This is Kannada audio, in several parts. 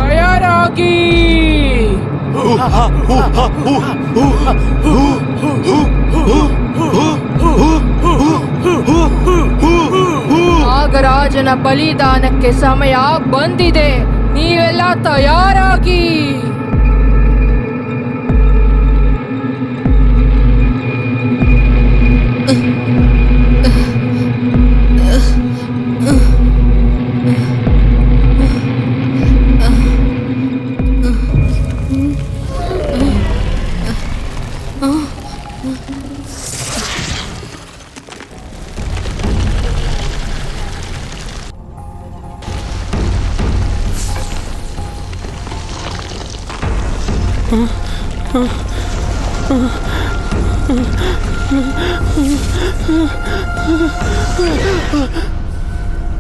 ತಯಾರಾಗಿ. ನಾಗರಾಜನ ಬಲಿದಾನಕ್ಕೆ ಸಮಯ ಬಂದಿದೆ. ನೀವೆಲ್ಲ ತಯಾರಾಗಿ.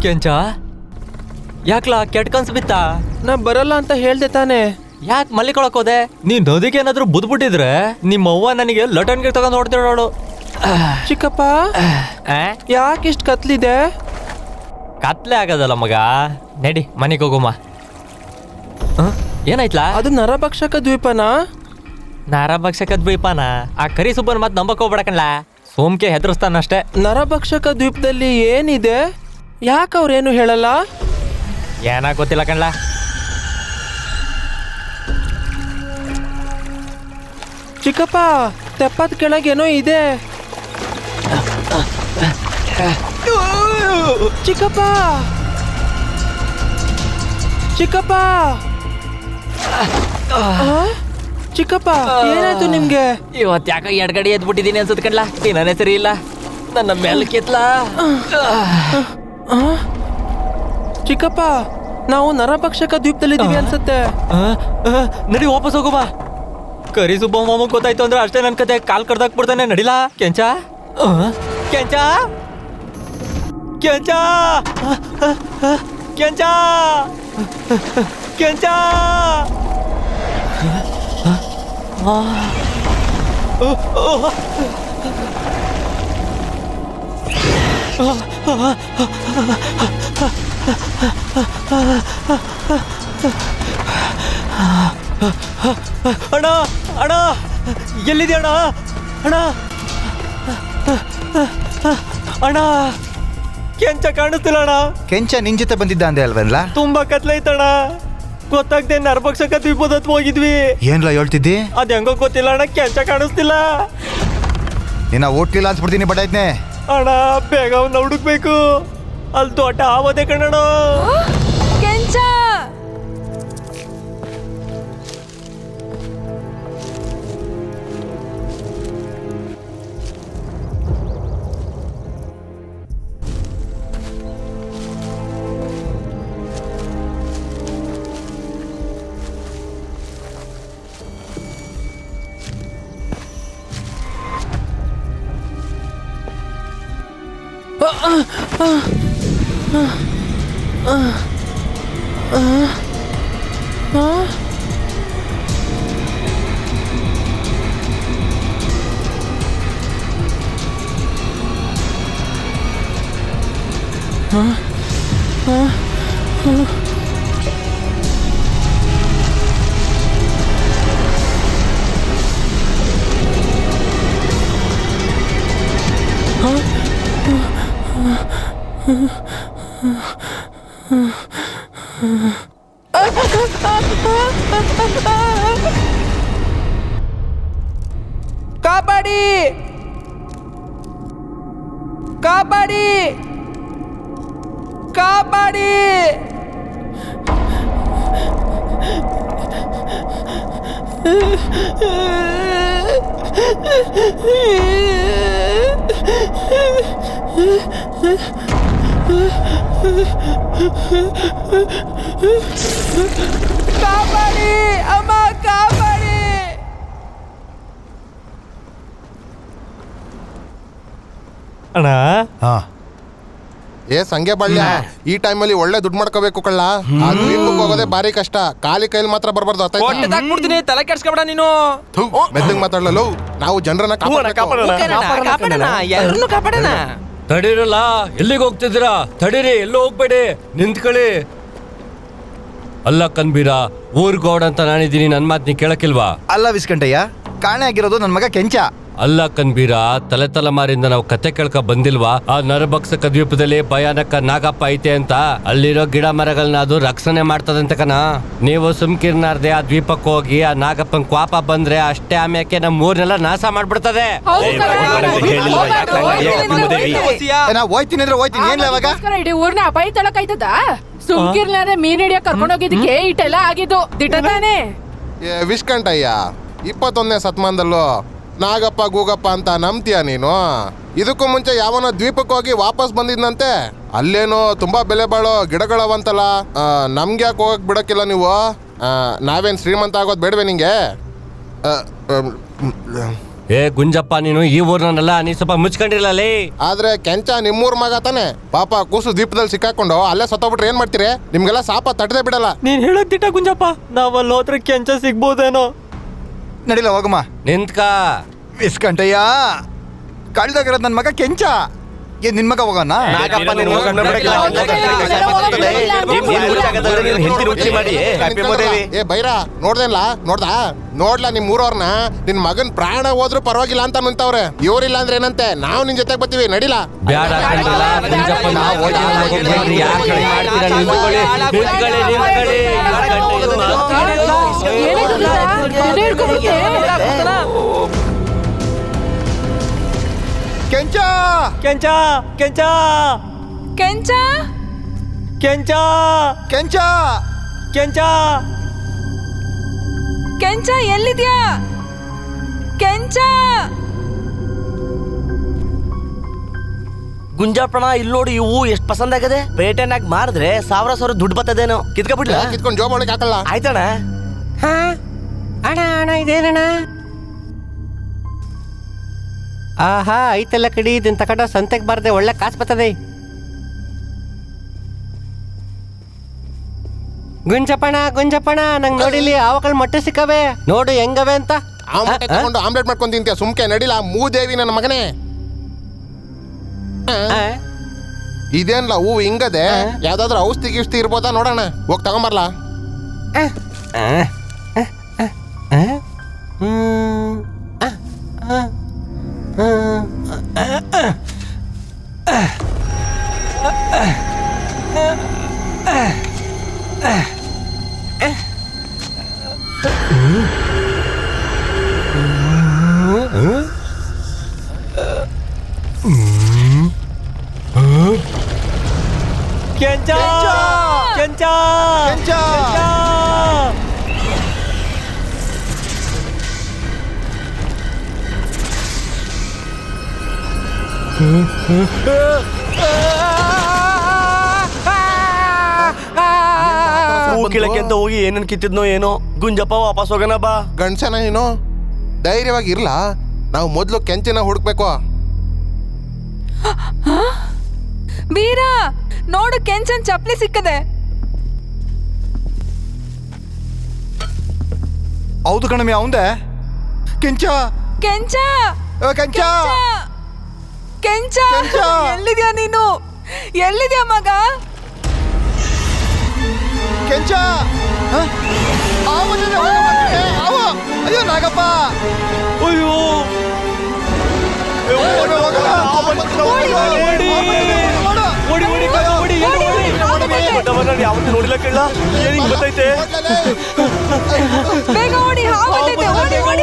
ಕೆಂಚ, ಯಾಕ್ಲಾ ಕೆಟ್ಟ ಕನ್ಸು ಬಿತ್ತ? ನಾ ಬರಲ್ಲ ಅಂತ ಹೇಳ್ದೆ ತಾನೆ. ಯಾಕೆ ಮಲ್ಲಿಕೊಳಕ್ ಹೋದೆ? ನೀನ್ ನದಿಗೆ ಏನಾದ್ರು ಬುದ್ಬಿಟ್ಟಿದ್ರೆ ನಿಮ್ಮವ್ವ ನನಗೆ ಲಟನ್ಗೆ ತಗೊಂಡ್ ಹೊಡ್ತಿರೋಳು. ಚಿಕ್ಕಪ್ಪ, ಯಾಕೆ ಇಷ್ಟು ಕತ್ಲಿದೆ? ಕತ್ಲೆ ಆಗದಲ್ಲ ಮಗ. ನಡಿ ಮನೆಗೆ ಹೋಗುಮ್ಮ. ಏನಾಯ್ತಲಾ? ಅದು ನರಭಕ್ಷಕ ದ್ವೀಪನ? ನರಭಕ್ಷಕ ದ್ವೀಪನ? ಆ ಕರಿ ಸುಬ್ಬನ್ ಮತ್ ನಂಬಕ್ ಹೋಗ್ಬಿಡಕಣ್ಲ. ಸೋಮ್ಕೆ ಹೆದರ್ಸ್ತಾನಷ್ಟೇ. ನರಭಕ್ಷಕ ದ್ವೀಪದಲ್ಲಿ ಏನಿದೆ? ಯಾಕೆ ಅವ್ರೇನು ಹೇಳಲ್ಲ? ಏನಾಗ ಗೊತ್ತಿಲ್ಲ ಕಣ್ಲ. ಚಿಕ್ಕಪ್ಪ, ತೆಪ್ಪದ ಕೆಳಗೇನೋ ಇದೆ. ಚಿಕ್ಕಪ್ಪ, ಚಿಕ್ಕಪ್ಪ, ಚಿಕ್ಕಪ್ಪ, ಏನಾಯ್ತು ನಿಮ್ಗೆ? ಇವತ್ತು ಯಾಕ ಎಡ್ಗಡಿ ಎದ್ಬಿಟ್ಟಿದೀನಿ ಅನ್ಸತ್ ಕಣ್ಲ. ನನ್ನ ಸರಿ ಇಲ್ಲ, ನನ್ನ ಮೇಲೆ ಕೆತ್ಲಾ. ಚಿಕ್ಕಪ್ಪ, ನಾವು ನರಭಕ್ಷಕ ದ್ವೀಪದಲ್ಲಿದ್ದೀವಿ ಅನ್ಸುತ್ತೆ. ನಡಿ ವಾಪಸ್ ಹೋಗುವ. ಕರಿ ಸುಬ್ಬ ಮಾಮ ಗೊತ್ತಾಯ್ತು ಅಂದ್ರೆ ಅಷ್ಟೇ ನನ್ ಕತೆ. ಕಾಲ್ ಕಡ್ದಾಕ್ಬಿಡ್ತಾನೆ. ನಡಿಲಾ ಕೆಂಚ? ಕೆಂಚ, ಕೆಂಚ, ಕೆಂಚ, ಕೆಂಚ. ಅಣ್ಣ, ಅಣ್ಣ, ಎಲ್ಲಿದೆ ಅಣ್ಣ? ಅಣ್ಣ, ಅಣ್ಣ, ಕೆಂಚ ಕಾಣಿಸ್ತಿಲ್ಲ ಅಣ್ಣ. ಕೆಂಚ ನಿನ್ ಜೊತೆ ಬಂದಿದ್ದ ಅಂದೆ ಅಲ್ವಲ್ಲ? ತುಂಬಾ ಕತ್ಲೈತಣ್ಣ. ಗೊತ್ತಾಗ್ದೆ ನರಭಕ್ಷಕ ದ್ವೀಪದ ಹತ್ರ ಹೋಗಿದ್ವಿ. ಏನ್ಲ ಹೇಳ್ತಿದ್ದಿ? ಅದ್ ಹೆಂಗೋ ಗೊತ್ತಿಲ್ಲ ಅಣ್ಣ, ಕೆಂಚ ಕಾಣಿಸ್ತಿಲ್ಲ. ನಿನ್ನ ಓಟ್ಲಿಲ್ಲ ಅನ್ಸ್ಬಿಡ್ತೀನಿ ಬಟಾಯ್ತನೆ. ಅಣ್ಣ ಬೇಗ ಅವ್ನ ಹುಡುಕ್ಬೇಕು. ಅಲ್ಲಿ ದೊಡ್ಡ ಆವದೆ ಕಣ್ಣಣ್ಣ. ಕೆಂಚ, ಕಾಪಾಡಿ, ಕಾಪಾಡಿ, ಕಾಪಾಡಿ. ಕಾಪಾಡಿ ಅಮ್ಮ ಕಾಪಾಡಿ. ಅಣ್ಣ ಹಾ ಏ ಸಂಗೆ ಬಳ್ಳ ಈ ಟೈಮಲ್ಲಿ ಒಳ್ಳೆ ದುಡ್ಡು ಮಾಡ್ಕೋಬೇಕು ಕಳ್ಳ. ಆ ದ್ವೀಪಕ್ಕೆ ಹೋಗೋದೇ ಬಾರಿ ಕಷ್ಟ. ಖಾಲಿ ಕೈಲಿ ಮಾತ್ರ ಬರ್ಬಾರ್ದು. ಹೊಟ್ಟೆದಾಕ್ಬಿಡ್ತೀನಿ, ತಲೆ ಕೆಡ್ಸ್ಕೊಬೇಡ ನೀನು. ಮೆತ್ತಗ್ ಮಾತಾಡಲು ನಾವು ಜನರನ್ನ ಎಲ್ಲರನ್ನೂ ಕಾಪಾಡೋಣ. ತಡೀರಲ್ಲ, ಎಲ್ಲಿಗೆ ಹೋಗ್ತಿದ್ದೀರಾ? ತಡೀರಿ, ಎಲ್ಲೂ ಹೋಗ್ಬೇಡಿ, ನಿಂತ್ಕೊಳ್ಳಿ. ಅಲ್ಲ ಕನ್ಬೀರ, ಊರ್ಗೋಡ್ ಅಂತ ನಾನಿದ್ದೀನಿ, ನನ್ ಮಾತ್ ನೀ ಕೇಳಕ್ಕಿಲ್ವಾ? ಅಲ್ಲ ವಿಸ್ಕಂಟಯ್ಯ, ಕಾಣೆ ಆಗಿರೋದು ನನ್ನ ಮಗ ಕೆಂಚ. ಅಲ್ಲ ಕನ್ಬೀರ, ತಲೆಮಾರಿಂದ ನಾವು ಕತೆ ಕೇಳ್ಕ ಬಂದಿಲ್ವಾ? ಆ ನರಭಕ್ಷಕ ದ್ವೀಪದಲ್ಲಿ ಭಯಾನಕ ನಾಗಪ್ಪ ಐತೆ ಅಂತ. ಅಲ್ಲಿರೋ ಗಿಡ ಮರಗಳನ್ನ ಅದು ರಕ್ಷಣೆ ಮಾಡ್ತದಂತೆ ಕಣ. ನೀವು ಸುಮ್ಕಿರ್ನಾರ್ದೆ ಆ ದ್ವೀಪಕ್ಕೆ ಹೋಗಿ ಆ ನಾಗಪ್ಪನ್ ಕ್ವಾಪ ಬಂದ್ರೆ ಅಷ್ಟೇ ಆಮ್ಯಾಕೆ ನಮ್ಮ ಊರ್ನೆಲ್ಲ ನಾಶ ಮಾಡ್ಬಿಡ್ತದೆ. ನಾ ಹೋಯ್ತೀನಿ ಅಂದ್ರೆ ಹೋಯ್ತೀನಿ, ಏನ್ಲ ಅವಾಗ? ಇಡೀ ಊರ್ನ ಅಪಾಯ ತೊಳಕಾಯ್ತದ? ಸುಮ್ಕಿರ್ಲಾರೆ ಮೀನ್ ಹಿಡಿಯಕ್ ಕರ್ಕೊಂಡ್ ಹೋಗಿದ್ದಕ್ಕೆ ಇಟ್ಟೆಲ್ಲ ಆಗಿದ್ದು ದಿಟ ತಾನೆ. ವಿಷ್ಕಂಠಯ್ಯ, 21ನೇ ಶತಮಾನದಲ್ಲೂ ನಾಗಪ್ಪ ಗೂಗಪ್ಪ ಅಂತ ನಂಬ್ತೀಯ ನೀನು? ಇದಕ್ಕೂ ಮುಂಚೆ ಯಾವನ ದ್ವೀಪಕ್ಕೆ ಹೋಗಿ ವಾಪಸ್ ಬಂದಿದ್ನಂತೆ. ಅಲ್ಲೇನೋ ತುಂಬಾ ಬೆಲೆ ಬಾಳೋ ಗಿಡಗಳವಂತಲ್ಲ. ನಮ್ಗೆ ಯಾಕೆ ಹೋಗಕ್ ಬಿಡಕ್ಕಿಲ್ಲ ನೀವು? ನಾವೇನ್ ಶ್ರೀಮಂತ ಆಗೋದ್ ಬೇಡವೆ ನಿಂಗೆ? ಏ ಗುಂಜಪ್ಪ, ನೀನು ಈ ಊರ್ನಲ್ಲ, ನೀ ಸ್ವಲ್ಪ ಮುಚ್ಕೊಂಡಿರಲೇ. ಆದ್ರೆ ಕೆಂಚ ನಿಮ್ಮೂರ್ ಮಗ ತಾನೆ. ಪಾಪ ಕೂಸು ದ್ವೀಪದಲ್ಲಿ ಸಿಕ್ಕಾಕೊಂಡು ಅಲ್ಲೇ ಸತ್ತೋಗ್ಬಿಟ್ರೆ ಏನ್ ಮಾಡ್ತೀರಿ? ನಿಮ್ಗೆಲ್ಲ ಸಾಪ ತಟ್ಟದೆ ಬಿಡಲ್ಲ. ನೀನ್ ಹೇಳೋದ್ ದಿಟ್ಟ ಗುಂಜಪ್ಪ, ನಾವಲ್ಲಿ ಹೋದ್ರೆ ಕೆಂಚ ಸಿಗ್ಬೋದೇನೋ. ನಡಿಲ್ಲ ಹೋಗಮ್ಮ. ನಿಂತ್ಕ. ವಿಸ್ಕಂಟಯ್ಯ, ಕಳ್ದಾಗಿರೋದು ನನ್ನ ಮಗ ಕೆಂಚ. ಏನ್ ನಿನ್ ಮಗ ಹೋಗೋಣ? ಏ ಬೈರಾ, ನೋಡ್ಲಾ ನಿಮ್ ಊರವ್ರನ್ನ? ನಿನ್ ಮಗನ್ ಪ್ರಾಣ ಹೋದ್ರು ಪರವಾಗಿಲ್ಲ ಅಂತ ನಿಂತವ್ರೆ. ಇವ್ರಿಲ್ಲ ಅಂದ್ರೆ ಏನಂತೆ? ನಾವು ನಿನ್ ಜೊತೆಗೆ ಬರ್ತೀವಿ, ನಡಿಲ. ಬ್ಯಾಡ ಕಣ್ರಲ್ಲ, ಗುಂಜಪ್ಪ, ನಾವು ಹೋಗಿ ಯಾಕೆ ಮಾಡ್ತೀರಾ? ನಿಂತ್ಕೊಳ್ಳಿ, ನಿಂತ್ಕೊಳ್ಳಿ, ನಿಂತ್ಕೊಳ್ಳಿ. ಕೆಂಚ ಕೆಂಚ ಕೆಂಚ ಕೆಂಚ ಕೆಂಚ ಕೆಂಚ ಕೆಂಚ ಕೆಂಚ ಎಲ್ಲಿದ್ಯಾ? ಕೆಂಚ ಗುಂಜಾಪಣ, ಇಲ್ಲಿ ನೋಡಿ, ಇವು ಎಷ್ಟು ಪಸಂದ್ ಆಗದೆ. ಪೇಟೆನಾಗ ಮಾರಿದ್ರೆ ಸಾವಿರ ದುಡ್ಡು ಬರ್ತದೇನೋ. ಕಿತ್ಕೊಬಿಡ್ಲ? ಕಿತ್ಕೊಂಡು ಜೋಬ್ ಒಳಗೆ ಹಾಕಲ್ಲ. ಆಯ್ತಣ್ಣ. ಅಣ್ಣ ಇದೇನಣ್ಣ? ಆಹಾ, ಐತೆಲ್ಲ ಕಡಿ. ಇದನ್ನ ತಗೊಂಡು ಸಂತೆಗೆ ಬಾರದೆ, ಒಳ್ಳೆ ಕಾಸು ಬರ್ತದೆ. ಗುಂಜಪ್ಪಣ, ನಂಗೆ ನೋಡಿಲಿ ಆವಕಲ್ ಮೊಟ್ಟೆ ಸಿಕ್ಕವೆ, ನೋಡು ಹೆಂಗವೆ ಅಂತ. ತಗೊಂಡು ಆಮ್ಲೆಟ್ ಮಾಡ್ಕೊಂಡು ತಿಂತೀಯ? ಸುಮ್ಕೆ ನಡಿಲ, ಮೂದೇವಿ ನನ್ನ ಮಗನೇ. ಇದೇನ್ಲ ಹೂ ಹಿಂಗದೆ? ಯಾವ್ದಾದ್ರು ಔಷಧಿ ಗಿಷ್ಟಿ ಇರ್ಬೋದಾ ನೋಡೋಣ. ಹೋಗಿ ತಗೊಂಬರ್ಲಾ? ಕೆಂಚ ಕೆಂಚ ಕೆಂಚ ಹೂ ಕೀಳಕ್ಕೆ ಅಂತ ಹೋಗಿ ಏನನ್ ಕಿತ್ತಿದ್ನೋ ಏನೋ. ಗುಂಜಪ್ಪ, ವಾಪಸ್ ಹೋಗೋಣ ಬಾ. ಗಂಡ್ಸನ ನೀನು ಧೈರ್ಯವಾಗಿ ಇರ್ಲಾ? ನಾವು ಮೊದ್ಲು ಕೆಂಚಿನ ಹುಡುಕ್ಬೇಕು. ವೀರ, ನೋಡು, ಕೆಂಚನ್ ಚಪ್ಲಿ ಸಿಕ್ಕದೆ. ಹೌದು ಕಣಮಿ, ಅವಂದೆ. ಕೆಂಚ ಕೆಂಚ ಕೆಂಚ ಕೆಂಚ ಕೆಂಚ! ಎಲ್ಲಿದ್ಯಾ ನೀನು? ಎಲ್ಲಿದ್ಯಾ ಮಗ? ಕೆಂಚ! ಅಯ್ಯೋ ನಾಗಪ್ಪ! ಅಯ್ಯೋ ಯಾವತ್ತು ನೋಡಿಲ್ಲ ಕೇಳ. ಏನಿಂಗ್ ಗೊತ್ತೈತೆ? ಬೇಗ ಓಡಿ, ಹಾವು ಬಂದೈತೆ, ಓಡಿ ಓಡಿ.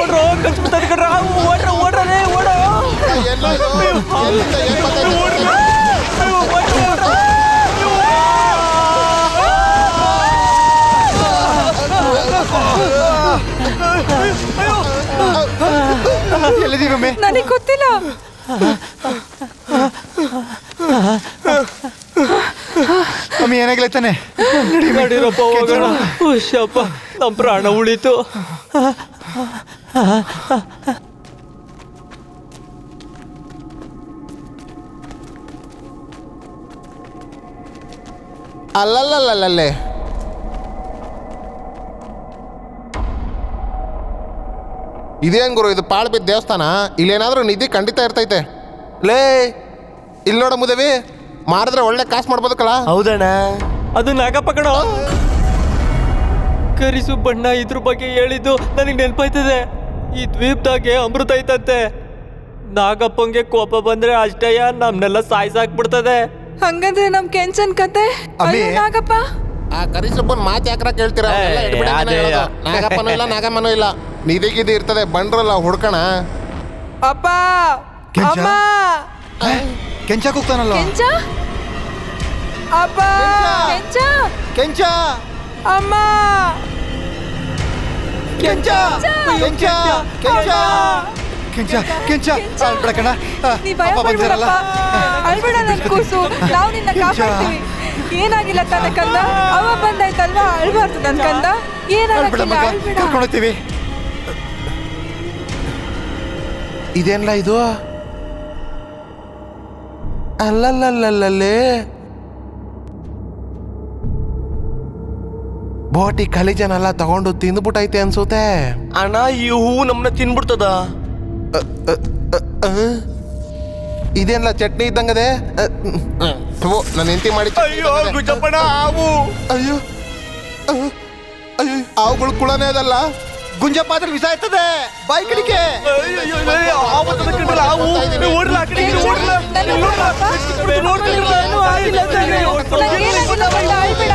ಎಲ್ಲಿದ್ದೀವಿ? ನನಗೆ ಗೊತ್ತಿಲ್ಲ. ಅಮ್ಮಿ ಏನಾಗ್ಲೈತಾನೆ? ನಡಿರಪ್ಪ ಹೋಗೋಣ. ನಮ್ಮ ಪ್ರಾಣ ಉಳಿತು. ಅಲ್ಲಲ್ಲಲ್ಲಲ್ಲೇ ಇದೇನ್ ಗುರು ಇದು ಪಾಳ್ ಬಿದ್ದ ದೇವಸ್ಥಾನ? ಇಲ್ಲೇನಾದ್ರೂ ನಿಧಿ ಖಂಡಿತ ಇರ್ತೈತೆ. ಲೇ ಇಲ್ಲಿ ನೋಡ ಮುದೇವಿ, ಮಾರಿದ್ರೆ ಒಳ್ಳೆ ಕಾಸು ಮಾಡ್ಬೋದಕ್ಕಲ್ಲ. ಹೌದಣ್ಣ. ಅದು ನಾಗಪ್ಪ ಕಣೋ. ಕರಿಸುಬ್ಬಣ್ಣ ಇದ್ರ ಬಗ್ಗೆ ಹೇಳಿದ್ದು ನನಗೆ ನೆನಪಾಯ್ತದೆ. ಈ ದ್ವೀಪದಾಗೆ ಅಮೃತ ಐತಂತೆ. ನಾಗಪ್ಪಂಗೆ ಕೋಪ ಬಂದ್ರೆ ಅಷ್ಟೇಯ ನಮ್ನೆಲ್ಲ ಸಾಯ್ಸಾಕ್ಬಿಡ್ತದೆ. ಹಂಗಂದ್ರೆ ನಮ್ ಕೆಂಚನ್ ಕತೆ ಅಮ್ಮಿ. ಅಯ್ಯೋ ನಾಗಪ್ಪ. ಆ ಕರಿಸೊಬ್ಬನ್ ಮಾತು ಯಾಕ್ರ ಕೇಳ್ತೀರ? ಅವ್ನೆಲ್ಲ ಎಡ್ಬಿಡಿ ಅಂತ ಹೇಳೋದು. ನಾಗಪ್ಪನೂ ಇಲ್ಲ ನಾಗಮ್ಮನೂ ಇಲ್ಲ, ನಿಧಿ ಗಿಧಿ ಇರ್ತದೆ, ಬಂಡ್ರಲ್ಲ ಹುಡ್ಕಣ. ಅಪ್ಪ ಕೆಂಚ? ಅಮ್ಮ ಕೆಂಚಾಕ್ ಹೋಗ್ತಾನಲ್ಲ. ಕೆಂಚ ಅಪ್ಪ ಕೆಂಚ ಕೆಂಚ ಅಮ್ಮ ಕೆಂಚ ಕೆಂಚ ಕೆಂಚ ಕೆಂಚ ಕೆಂಚ ಅಳ್ಬೇಡ ಕಣ. ನೀ ಭಯ ಅಪ್ಪ ಬಂದಿರಲ್ಲ. ಪಡ್ಬೇಡಪ್ಪ. ಅಳ್ಬೇಡ ನನ್ ಕೂಸು, ನಾವು ನಿನ್ನ ಕಾಪಾಡ್ತೀವಿ. ಏನಾಗಿಲ್ಲ ತಾನೆ ಕಂದ, ಅವ ಬಂದಾಯ್ತಲ್ವಾ, ಅಳ್ಬಾರ್ದು ನನ್ ಕಂದ. ಅಳ್ಬೇಡ ಏನಾಗಿಲ್ಲ, ಮಗ, ಅಳ್ಬೇಡ. ಕರ್ಕೊಂಡು ಹೋಗ್ತೀವಿ. ಇದೇನ್ಲ ಇದು? ಅಲ್ಲಲ್ಲಲ್ಲಲ್ಲೇ ಬೋಟಿ ಖಲಿಜನೆಲ್ಲ ತಗೊಂಡು ತಿಂದ್ಬಿಟ್ಟೈತೆ ಅನ್ಸುತ್ತೆ. ಅಣ್ಣ ಈ ಹೂವು ನಮ್ಮನ್ನ ತಿನ್ಬಿಡ್ತದ. ಇದೇನ್ಲ ಚಟ್ನಿ ಇದ್ದಂಗದೆ? ನಾನು ಎಂತಿ ಮಾಡಿ ಅಯ್ಯೋ ಗುಜಪ್ಪಣ್ಣ, ಹಾವು. ಅಯ್ಯೋ ಅಯ್ಯೋ ಅವುಗಳು ಕುಳನೇ ಅದಲ್ಲ. ಗುಂಜಪ್ಪ ಅದ್ರ ವಿಷ ಆಯ್ತದೆ. ಬಾಯಿ ಕಡಿಕೆ. ಹಾವು ತಂದು ಕಂಡ್ರಲ್ಲ, ಹಾವು. ಓಡ್ಲ ಆ ಕಡೆಗೆ, ಓಡ್ಲ. ನನ್ನ ನೋಡಪ್ಪ. ಏನೂ ಆಗಿಲ್ಲ ತಾನೆ. ನನಗೇನಾಗಿಲ್ಲ ಕಂದ, ಅಳ್ಬೇಡ.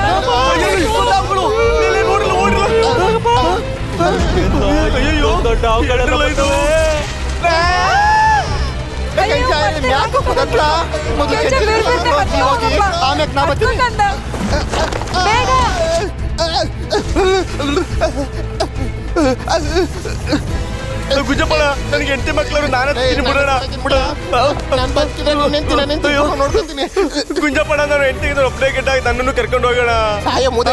ದೊಡ್ಡ ಹಾವುಗಳೆಲ್ಲ ಇದಾವೆ. ಕೆಂಚ ಯಾಕೆ ಹೋಗತ್ಲ? ಮೊದಲು ಕೆಂಚ ಕೆಂಚ ಬೇರೆ ಬೇರೆ ಮತ್ತೆ ಹೋಗಿ ಹೋಗಪ್ಪ. ಆಮೇಲೆ ನಾ ಬರ್ತೀನಿ. ಹತ್ತು ಕಂದ. ಬೇಗ. ಗುಜಪ್ಪಣ್ಣ, ನನಗೆ ಹೆಂಡತಿ ಮಕ್ಕಳು ನಾನೇ ತಿನ್ಬಿಡೋಣ. ನೋಡ್ಕೊತೀನಿ. ಗುಂಜಪ್ಪಣ್ಣ, ನಾನು ಹೆಂಡತಿಗೆ ಒಬ್ಬನೇ ಕೆಟ್ಟಾಗಿ ನನ್ನನ್ನು ಕರ್ಕೊಂಡು ಹೋಗೋಣ. ಸಾಯ ಮುದ.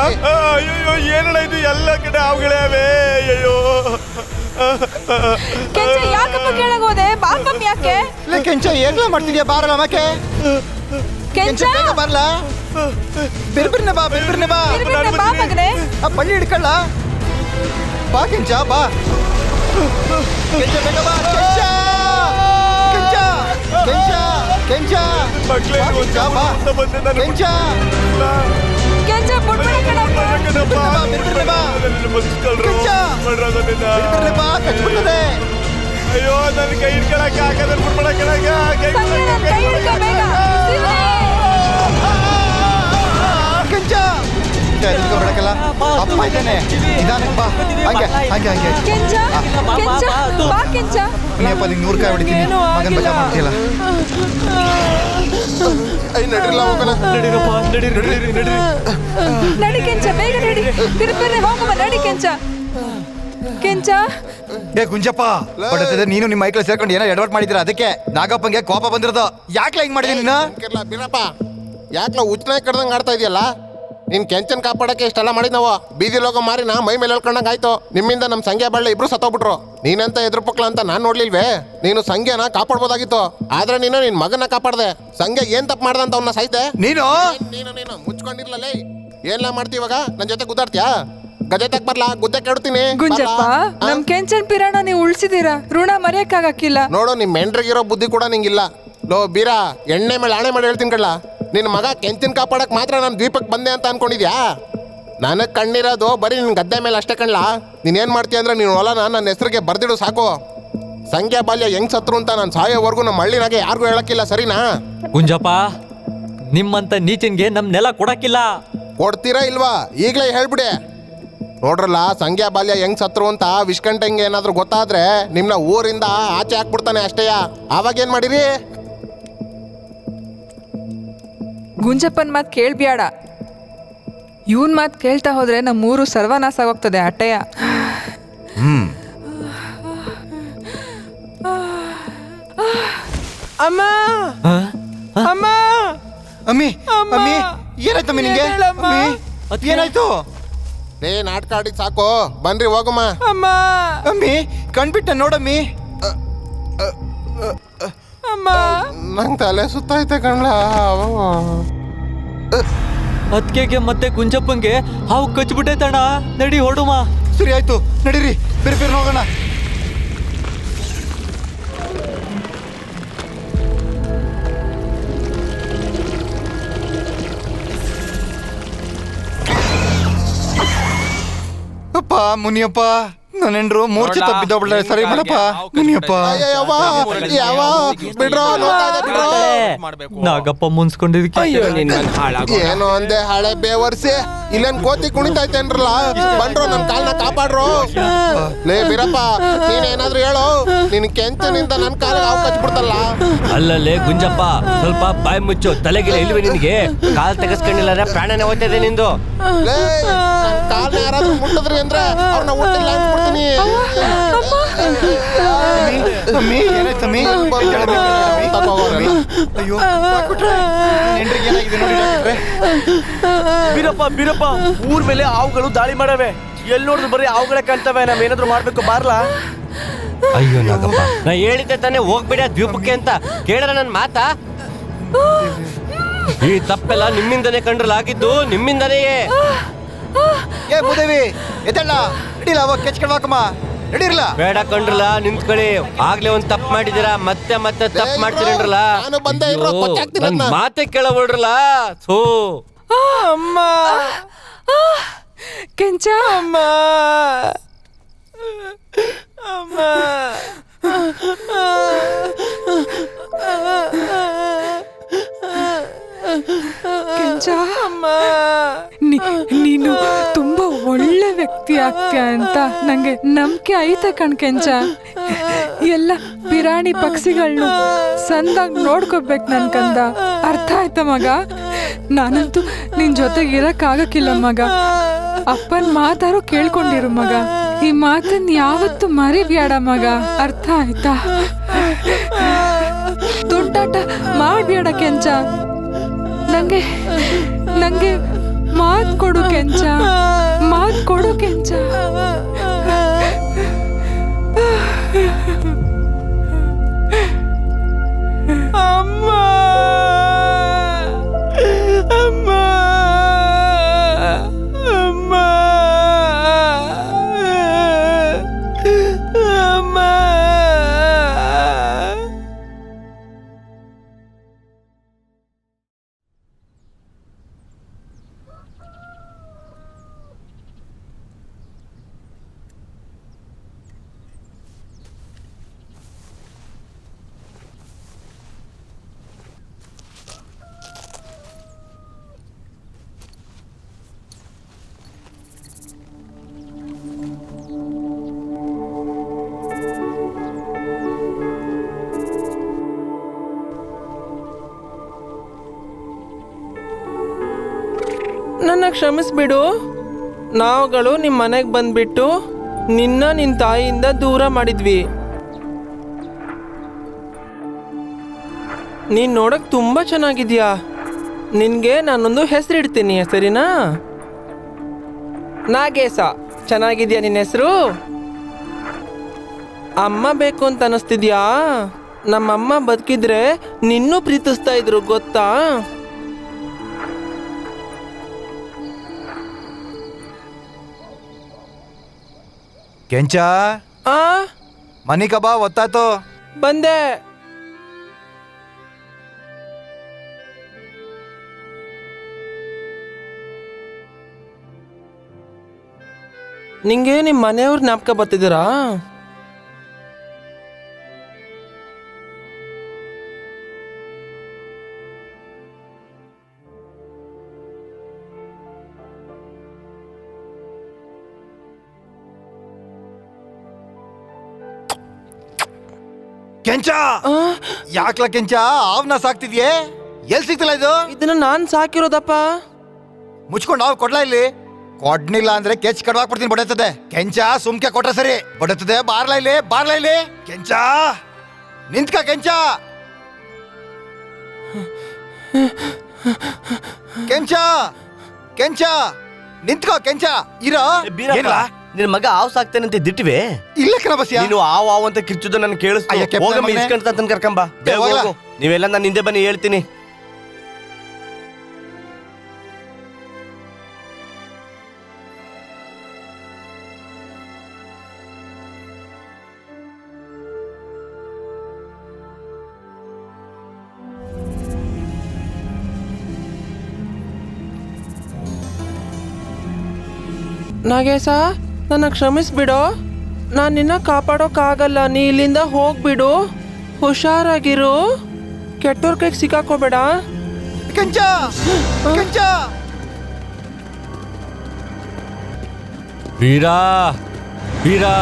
ಅಯ್ಯೋ ಏನಣ್ಣ ಇದು, ಎಲ್ಲ ಕಡೆ ಹಾವುಗಳೇ ಅವೆ. ಅಯ್ಯೋ ಕೆಂಚ ಯಾಕಪ್ಪ ಕೇಳಕ್ ಹೋದೆ? ಬಾಪಮ್ ಯಾಕೆ? ಲೇ ಕೆಂಚ ಏನ್ಲ ಮಾಡ್ತಿದ್ಯಾ? ಬಾರಲ್ಲ ಮಕ್ಕೆ. ಕೆಂಚ ಕೆಂಚ ಬೇಗ ಬರ್ಲ. ಬಿರ್ಬಿರ್ನೆ ಬಾ, ಬಿರ್ಬಿರ್ನೆ ಬಾ. ಬಿರ್ಬಿರ್ನೆ ಬಾ ಮಗನೇ. ಆ ಬಳ್ಳಿ ಹಿಡ್ಕೊಳ್ಳ. ಬಾ ಕೆಂಚ ಬಾ. ಕೆಂಚ ಬೇಗ ಬಾ. ಕೆಂಚ ಕೆಂಚ ಕೆಂಚ ಕೆಂಚ ಮಕ್ಳೇ, ಬಾ ಕೆಂಚ ಬಾ. ಬಂದೆ ನಾನು. ಕೆಂಚ ಕೆಂಚ ಬಿಡ್ಬೇಡ ಕಣಪ್ಪ. ಬಿರ್ಬಿರ್ನೆ ಬಾ. ಕೆಂಚ ಬಿರ್ಬಿರ್ನೆ ಬಾ, ಕಚ್ಬಿಡ್ತದೆ. ಅಯ್ಯೋ ನನ್ನ ಕೈ ಹಿಡ್ಕೊಳಕ್ಕೆ ಆಗದ, ಬಿಡ್ಬೇಡ ಕೆಳಗೆ. ಸಂಜೆ ನನ್ ಕೈ ಹಿಡ್ಕೊ ಬೇಗ. ಶಿವನೇ. ಕೆಂಚ ಬೆಳಕಲ್ಲ. ಅಪ್ಪ ಇದ್ದಾನೆ, ನಿಧಾನಕ್ಕೆ ಬಾ. ಹಂಗೆ ಹಂಗೆ ಹಂಗೆ. ಕೆಂಚ ಕೆಂಚ ಬಾ ಕೆಂಚ. ನೀಯಪ್ಪ ನಿಂಗೆ 100 ಕಾಯಿ ಹೊಡಿತೀನಿ. ಏನೂ ಮಗನ್ ಬಜಾ ಮಾಡ್ತೀಯಲ್ಲ. ನಡಿರಲ್ಲ ಹೋಗೋಣ. ನಡೀರಪ್ಪ, ನಡೀರಿ ನಡೀರಿ ನಡೀರಿ. ನಡಿ ಕೆಂಚ, ಬೇಗ ನಡಿ. ಬಿರ್ಬಿರ್ನೆ ಹೋಗಮ್ಮ, ನಡಿ ಕೆಂಚ. ಕೆಂಚ ಏ ಗುಂಜಪ್ಪ ಹೊಡೆತದೆ. ನೀನು ನಿಮ್ಮ ಮೈಕಲ್ ಸೇರ್ಕೊಂಡು ಏನೋ ಎಡವಟ್ ಮಾಡಿದಿರ, ಅದಕ್ಕೆ ನಾಗಪ್ಪಂಗೆ ಕೋಪ ಬಂದಿರೋದು. ಯಾಕೆ ಹಿಂಗ್ ಮಾಡಿದೀನಿ ನೀನು? ಬೀರಪ್ಪ, ಯಾಕ್ಲ ಉಚ್ಚನಾಗಿ ಕಡ್ದಂಗೆ ಆಡ್ತಾ ಇದೆಯಲ್ಲ? ನೀನ್ ಕೆಂಚನ್ ಕಾಪಾಡಕ್ಕೆ ಇಷ್ಟೆಲ್ಲ ಮಾಡಿದ್ ನಾವು. ಬೀದಿ ಲೋಗ ಮಾರಿ ನಾ ಮೈ ಮೇಲೆ ಹೇಳ್ಕೊಂಡಂಗೆ ಆಯ್ತು. ನಿಮ್ಮಿಂದ ನಮ್ಮ ಸಂಖ್ಯೆ ಬಳ್ಳ ಇಬ್ರು ಸತ್ತೋಗ್ಬಿಟ್ರು. ನೀನಂತ ಎದುರು ಪಕ್ಲ ಅಂತ ನಾನ್ ನೋಡ್ಲಿಲ್ವೇ? ನೀನು ಸಂಖ್ಯೆನ ಕಾಪಾಡ್ಬೋದಾಗಿತ್ತು, ಆದ್ರೆ ನೀನು ನಿನ್ ಮಗನ ಕಾಪಾಡ್ದೆ. ಸಂಖ್ಯೆ ಏನ್ ತಪ್ಪು ಮಾಡ್ದ ಅಂತ ಅವನ್ನ ಸಾಯ್ತೆ. ನೀನು ನೀನು ಮುಚ್ಕೊಂಡಿರ್ಲೇ. ಏನ್ಲ ಮಾಡ್ತಿ ಇವಾಗ? ನನ್ ಜೊತೆ ಗುದ್ದಾಡ್ತೀಯಾ? ಗಜೆ ತಕ್ ಬರ್ಲಾ, ಗುದ್ದೆ ಕೆಡ್ತೀನಿ. ಗುಂಜಪ್ಪ, ನಮ್ ಕೆಂಚನ್ ಪಿರಾಣ ನೀವು ಉಳ್ಸಿದೀರ, ಋಣ ಮರೆಯಕ್ಕಾಗಕ್ಕಿಲ್ಲ. ನೋಡು, ನಿಮ್ ಮೆಂಡ್ರಿಗಿರೋ ಬುದ್ಧಿ ಕೂಡ ನಿಂಗಿಲ್ಲ. ಲೋ ಬೀರ, ಎಣ್ಣೆ ಮೇಲೆ ಆಣೆ ಮಾಡಿ ಹೇಳ್ತೀನಿ ಕಡ್ಲ. ನಿನ್ನ ಮಗ ಕೆಂಚಿನ ಕಾಪಾಡಕ್ ಮಾತ್ರ ನಾನು ದ್ವೀಪಕ್ಕೆ ಬಂದೆ ಅಂತ ಅನ್ಕೊಂಡಿದ್ಯಾ? ನನಗೆ ಕಣ್ಣಿರೋದು ಬರೀ ನಿನ್ನ ಗದ್ದೆ ಮೇಲೆ ಅಷ್ಟೇ ಕಣ್ಲಾ. ನೀನೇನು ಮಾಡ್ತೀಯ ಅಂದ್ರೆ ನೀನು ಹೊಲನ ನನ್ನ ಹೆಸರಿಗೆ ಬರ್ದಿಡು ಸಾಕು. ಸಂಖ್ಯಾ ಬಾಲ್ಯ ಹೆಂಗ್ ಸತ್ರು ಅಂತ ನಾನು ಸಾಯೋವರೆಗೂ ನಮ್ಮ ಹಳ್ಳಿನಾಗೆ ಯಾರಿಗೂ ಹೇಳಕ್ಕಿಲ್ಲ, ಸರಿನಾ? ಗುಂಜಪ್ಪ, ನಿಮ್ಮಂತ ನೀಚನ್ಗೆ ನಮ್ ನೆಲ ಕೊಡಕ್ಕಿಲ್ಲ. ಕೊಡ್ತೀರಾ ಇಲ್ವಾ? ಈಗಲೇ ಹೇಳ್ಬಿಡಿ. ನೋಡ್ರಲ್ಲ, ಸಂಖ್ಯಾ ಬಾಲ್ಯ ಹೆಂಗ್ ಸತ್ರು ಅಂತ ವಿಷ್ಕಂಠಂಗೆ ಏನಾದ್ರು ಗೊತ್ತಾದ್ರೆ ನಿಮ್ನ ಊರಿಂದ ಆಚೆ ಹಾಕ್ಬಿಡ್ತಾನೆ ಅಷ್ಟೇಯ. ಅವಾಗೇನ್ ಮಾಡಿರಿ? ಗುಂಜಪ್ಪನ್ ಮಾತ್ ಕೇಳ್ಬ್ಯಾಡ. ಇವನ್ ಮಾತ್ ಕೇಳ್ತಾ ಹೋದ್ರೆ ನಮ್ಮೂರು ಸರ್ವನಾಶ ಆಗೋಗ್ತದೆ ಅಟ್ಟಯ್ಯ. ಅಮ್ಮ ಅಮ್ಮ ಅಮ್ಮಿ ಅಮ್ಮಿ ಏನಾಯ್ತಮ್ಮಿ ನಿಂಗೆ? ಅಮ್ಮಿ ಏನಾಯ್ತು? ಲೇ ನಾಟಕ ಆಡಿದ್ ಸಾಕು ಬನ್ರಿ ಹೋಗಮ್ಮ. ಅಮ್ಮ ಅಮ್ಮಿ ಕಣ್ಬಿಟ್ಟ ನೋಡಮ್ಮಿ. ಅಮ್ಮ ನಂಗೆ ತಲೆ ಸುತ್ತಾಯ್ತೆ ಕಣ್ಲ. ಅದ್ಕೆಗೆ ಮತ್ತೆ ಗುಂಜಪ್ಪಂಗೆ ಹಾವು ಕಚ್ಬಿಟ್ಟೈತಣ್ಣ. ನಡಿ ಹೊಡುಮ. ಸರಿ ಆಯ್ತು ನಡೀರಿ, ಬೇರೆ ಬೇರೆ ಹೋಗೋಣ. ಅಪ್ಪ ಮುನಿಯಪ್ಪ, ನನ್ನ ಹೆಂಡ್ರು ಮೂರ್ಛೆ ತಪ್ಪಿದ್ದೋಗ್ಬಿಡ್ಲೆ. ಸರಿ ಮಾಡಪ್ಪ ಮುನಿಯಪ್ಪ. ಯಾವ ಬಿಡ್ರೋ, ನೋಡ್ತಾ ಇದೆ ಬಿಡ್ರೋ. ನಾಗಪ್ಪ ಮುನ್ಸ್ಕೊಂಡಿದ್ಕೆ ಏನು ಅಂದೆ ಹಳೆ ಬೇವರ್ಸಿ. ಇಲ್ಲೇನ್ ಕೋತಿ ಕುಣಿತೈತೇನ್ರಲ್ಲ, ಬಂಡ್ರೋ ನನ್ ಕಾಲ್ನ ಕಾಪಾಡ್ರೋ. ಲೇ ಬೀರಪ್ಪ, ನೀನೇನಾದ್ರೂ ಹೇಳು, ನಿನ್ ಕೆಂಚನಿಂದ ನನ್ ಕಾಲಿಗೆ ಹಾವು ಕಚ್ಬಿಡ್ತಲ್ಲ. ಅಲ್ಲಲ್ಲೇ ಗುಂಜಪ್ಪ, ಸ್ವಲ್ಪ ಬಾಯಿ ಮುಚ್ಚು. ತಲೆಗಿಲ್ಲ ಇಲ್ವೇ ನಿನಗೆ? ಕಾಲ್ ತೆಗೆಸ್ಕೊಂಡಿಲ್ಲ ಪ್ರಾಣನೇ ಹೋಗ್ತದೆ ನಿಂದು. ಲೇ ನನ್ ಕಾಲ್ನ ಯಾರಾದ್ರೂ ಮುಟ್ಟಿದ್ರಿ ಅಂದ್ರೆ ಅವ್ರನ್ನ ಹುಟ್ಟಿಲ್ಲ ಅನ್ಸ್ಬಿಡ್ತೀನಿ. ಅಮ್ಮಿ ಏನಾಯ್ತಮ್ಮಿ? ಅಯ್ಯೋ ಹೆಂಡ್ರಿಗೆ ಏನಾಗಿದೆ ನೋಡಿ ಡಾಕ್ಟ್ರೆ. ಬೀರಪ್ಪ ಊರ್ ಮೇಲೆ ಹಾವುಗಳು ದಾಳಿ ಮಾಡವೆ. ಎಲ್ಲಿ ನೋಡಿದ್ರು ಬರೀ ಹಾವುಗಳೇ ಕಾಣ್ತವೆ. ನಾವ್ ಏನಾದ್ರು ಮಾಡ್ಬೇಕು ಬಾರ್ಲಾ? ಅಯ್ಯೋ ನಾಗಪ್ಪ, ನಾ ಹೇಳಿದ್ದೆ ತಾನೇ ಹೋಗ್ಬಿಡ ದ್ವೀಪಕ್ಕೆ ಅಂತ. ಕೇಳಿದ್ರೆ ನನ್ ಮಾತಾ? ಈ ತಪ್ಪೆಲ್ಲ ನಿಮ್ಮಿಂದನೇ ಕಂಡ್ರಲಾಗಿದ್ದು, ನಿಮ್ಮಿಂದನೇ. ಏ ಮುದೇವಿ ಎದ್ದಣ್ಣ, ನಡೀಲ ಅವಾಗ ಕೆಚ್ಕೊಳ್ವಾಕಮ್ಮ, ನಡೀರ್ಲ. ಬೇಡ ಕಂಡ್ರಲ್ಲ, ನಿಂತ್ಕೊಳ್ಳಿ. ಆಗ್ಲೇ ಒಂದ್ ತಪ್ಪು ಮಾಡಿದಿರಾ, ಮತ್ತೆ ಮತ್ತೆ ತಪ್ಪು ಮಾಡ್ತೀರಲ್ಲ. ನಾನು ಬಂದೇ ಇರೋ ಕೊಚ್ಚ ಹಾಕ್ತೀನಿ ನನ್ ಅದ್ನ. ಮಾತೆ ಕೇಳಬಿಡ್ರಲ್ಲ. ಥೂ. ಅಮ್ಮ ಕೆಂಚ ಅಮ್ಮ ಅಮ್ಮ ಕೆಂಚ ಅಮ್ಮ, ನೀನು ತುಂಬಾ ಒಳ್ಳೆ ವ್ಯಕ್ತಿ ಆಗ್ತೀಯ ಅಂತ ನಂಗೆ ನಂಬಿಕೆ ಐತೆ ಕಣ್ ಕೆಂಚ. ಎಲ್ಲ ಪಿರಾಣಿ ಪಕ್ಷಿಗಳನ್ನ ಸಂದಾಗ್ ನೋಡ್ಕೋಬೇಕು ನನ್ ಕಂದ. ಅರ್ಥ ಆಯ್ತ ಮಗ? ನಾನಂತೂ ನಿನ್ ಜೊತೆಗೆ ಇರಕ್ಕಾಗಕ್ಕಿಲ್ಲ ಮಗ. ಅಪ್ಪನ್ ಮಾತಾರೋ ಕೇಳ್ಕೊಂಡಿರು ಮಗ. ಈ ಮಾತನ್ನ ಯಾವತ್ತು ಮರಿಬ್ಯಾಡ ಮಗ. ಅರ್ಥ ಆಯ್ತಾ? ತುಂಟಾಟ ಮಾಡ್ಬೇಡ ಕೆಂಚ. ನಂಗೆ ಮಾತ್ ಕೊಡು ಕೆಂಚ, ಮಾತ್ ಕೊಡು ಕೆಂಚ. ಅಮ್ಮ ಅಮ್ಮ ಅಮ್ಮ ಅಮ್ಮ. ನನ್ನ ಕ್ಷಮಿಸ್ಬಿಡು. ನಾವುಗಳು ನಿಮ್ಮ ಮನೆಗೆ ಬಂದ್ಬಿಟ್ಟು ನಿನ್ನ ತಾಯಿಯಿಂದ ದೂರ ಮಾಡಿದ್ವಿ. ನೀನ್ ನೋಡಕ್ ತುಂಬಾ ಚೆನ್ನಾಗಿದ್ಯಾ. ನಿನ್ಗೆ ನಾನೊಂದು ಹೆಸರಿಡ್ತೀನಿ, ಸರಿನಾ? ನಾಗೇಶ. ಚೆನ್ನಾಗಿದ್ಯಾ ನಿನ್ನ ಹೆಸರು? ಅಮ್ಮ ಬೇಕು ಅಂತ ಅನಿಸ್ತಿದ್ಯಾ? ನಮ್ಮಮ್ಮ ಬದುಕಿದ್ರೆ ನಿನ್ನೂ ಪ್ರೀತಿಸ್ತಾ ಇದ್ರು, ಗೊತ್ತಾ? ಕೆಂಚ ಮನಿಕ ಬಾ, ಒತ್ತಾಯ್ತು. ಬಂದೆ. ನಿಂಗೆ ನಿಮ್ಮ ಮನೆಯವ್ರ ಜ್ಞಾಪಕ ಬರ್ತಿದ್ದೀರಾ? ಕೆಂಚ ಯಾಕ್ಲ ಕೆಂಚ ಆವ್ನ ಸಾಕ್ತಿದ್ಯೆ? ಎಲ್ ಸಿಗ್ತಿಲ್ಲ ಇದು? ಇದನ್ನ ನಾನ್ ಸಾಕಿರೋದಪ್ಪ. ಮುಚ್ಕೊಂಡು ಹಾವು ಕೊಡ್ಲಾ ಇಲ್ಲಿ? ಕೊಡ್ನಿಲ್ಲ ಅಂದ್ರೆ ಕೆಚ್ ಕಡ್ವಾಕ್ಬಿಡ್ತೀನಿ, ಬಡತದೆ. ಕೆಂಚ ಸುಮ್ಕೆ ಕೊಟ್ರೆ ಸರಿ. ಬಡತದೆ, ಬಾರ್ಲಾ ಇಲ್ಲಿ, ಬಾರ್ಲಾ ಇಲ್ಲಿ. ಕೆಂಚ ನಿಂತ್ಕ ಕೆಂಚ. ಕೆಂಚ ಕೆಂಚ ನಿಂತ್ಕೋ ಕೆಂಚ ಇರೋ ಬೀರಪ್ಪ ನಿನ್ ಮಗ ಹಾವು ಸಾಕ್ತೇನೆ ಅಂತ ದಿಟ್ಟಿವೆ. ಇಲ್ಲ ಕಣ ಬಸ್ಯಾ. ನೀನು ಹಾವು ಅಂತ ಕಿರ್ಚುದು ನನ್ ಕೇಳಿಸ್ತು. ಅಯ್ಯ, ಕೆಪ್ಪ ಹೋಗಮ್ಮ ಮಗನೇ. ಇಸ್ಕೊಂತ ಕರ್ಕೊಂಬ. ಬೇಗ ಹೋಗ್ಲಾ? ಹೋಗು. ನೀವೆಲ್ಲ ನಾನು ಹಿಂದೆ ಬನ್ನಿ ಹೇಳ್ತೀನಿ. ನಾಗೇಶ, ನನ್ನ ಕ್ಷಮಿಸ್ಬಿಡು. ನಾನು ನಿನ್ನ ಕಾಪಾಡೋಕ್ಕಾಗಲ್ಲ. ನೀ ಇಲ್ಲಿಂದ ಹೋಗ್ಬಿಡು. ಹುಷಾರಾಗಿರು. ಕೆಟ್ಟೋರ್ ಕೈಗೆ ಸಿಕ್ಕಾಕೋಬೇಡ. ಕೆಂಚ ಕೆಂಚ ವೀರಾ ವೀರಾ,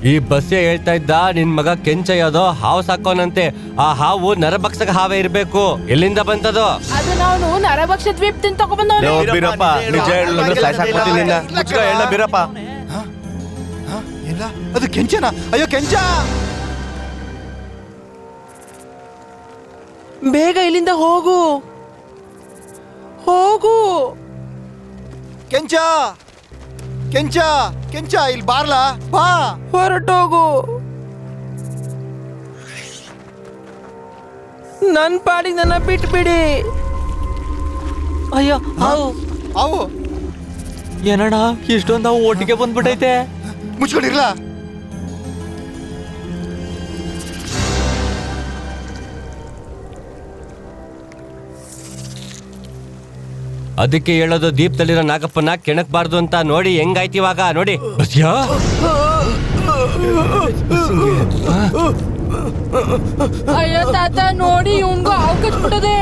ಈ ಬಸ್ಸೆ ಹೇಳ್ತಾ ಇದ್ದ ನಿನ್ ಮಗ ಕೆಂಚ ಯಾವ್ದೋ ಹಾವು ಸಾಕೋನಂತೆ. ಆ ಹಾವು ನರಭಕ್ಷಕ ಹಾವೇ ಇರ್ಬೇಕು. ಎಲ್ಲಿಂದ ಬಂತದು? ಅದು ನಾವು ನರಭಕ್ಷ ದ್ವೀಪದಿಂದ ತಗೊಂಡ್ಬಂದವ್ರು. ಬೀರಪ್ಪ ನಿಜ ಹೇಳಂದ್ರೆ ಸಾಯ್ಸಾಕ್ಬಿಡ್ತೀನಿ ನಿನ್ನ. ಮುಚ್ಕ ಹೇಳ ಬೀರಪ್ಪ. ಇಲ್ಲ ಅದು ಕೆಂಚನ. ಅಯ್ಯೋ ಕೆಂಚ, ಬೇಗ ಇಲ್ಲಿಂದ ಹೋಗು. ಹೋಗು. ಕೆಂಚ ಕೆಂಚ ಕೆಂಚ ಇಲ್ಲಿ ಬಾರ್ಲಾ, ಬಾ. ಹೊರಟೋಗು. ನನ್ ಪಾಡಿಗೆ ನನ್ನ ಬಿಟ್ಬಿಡಿ. ಅಯ್ಯೋ ಹಾವು ಅವು ಏನಣ್ಣ ಇಷ್ಟೊಂದು ಹಾವು ಒಟ್ಟಿಗೆ ಬಂದ್ಬಿಟ್ಟೈತೆ. ಮುಚ್ಕೊಂಡಿರ್ಲಾ. ಅದಕ್ಕೆ ಹೇಳೋದು ದೀಪದಲ್ಲಿರೋ ನಾಗಪ್ಪನ ಕೆಣಕ್ಬಾರ್ದು ಅಂತ. ನೋಡಿ ಹೆಂಗಾಯ್ತು ಇವಾಗ. ನೋಡಿ ಬಸ್ಯಾ, ಅಯ್ಯೋ ತಾತ ನೋಡಿ, ಇವ್ನ್ಗೂ ಹಾವು ಕಚ್ಬಿಟ್ಟದೆ.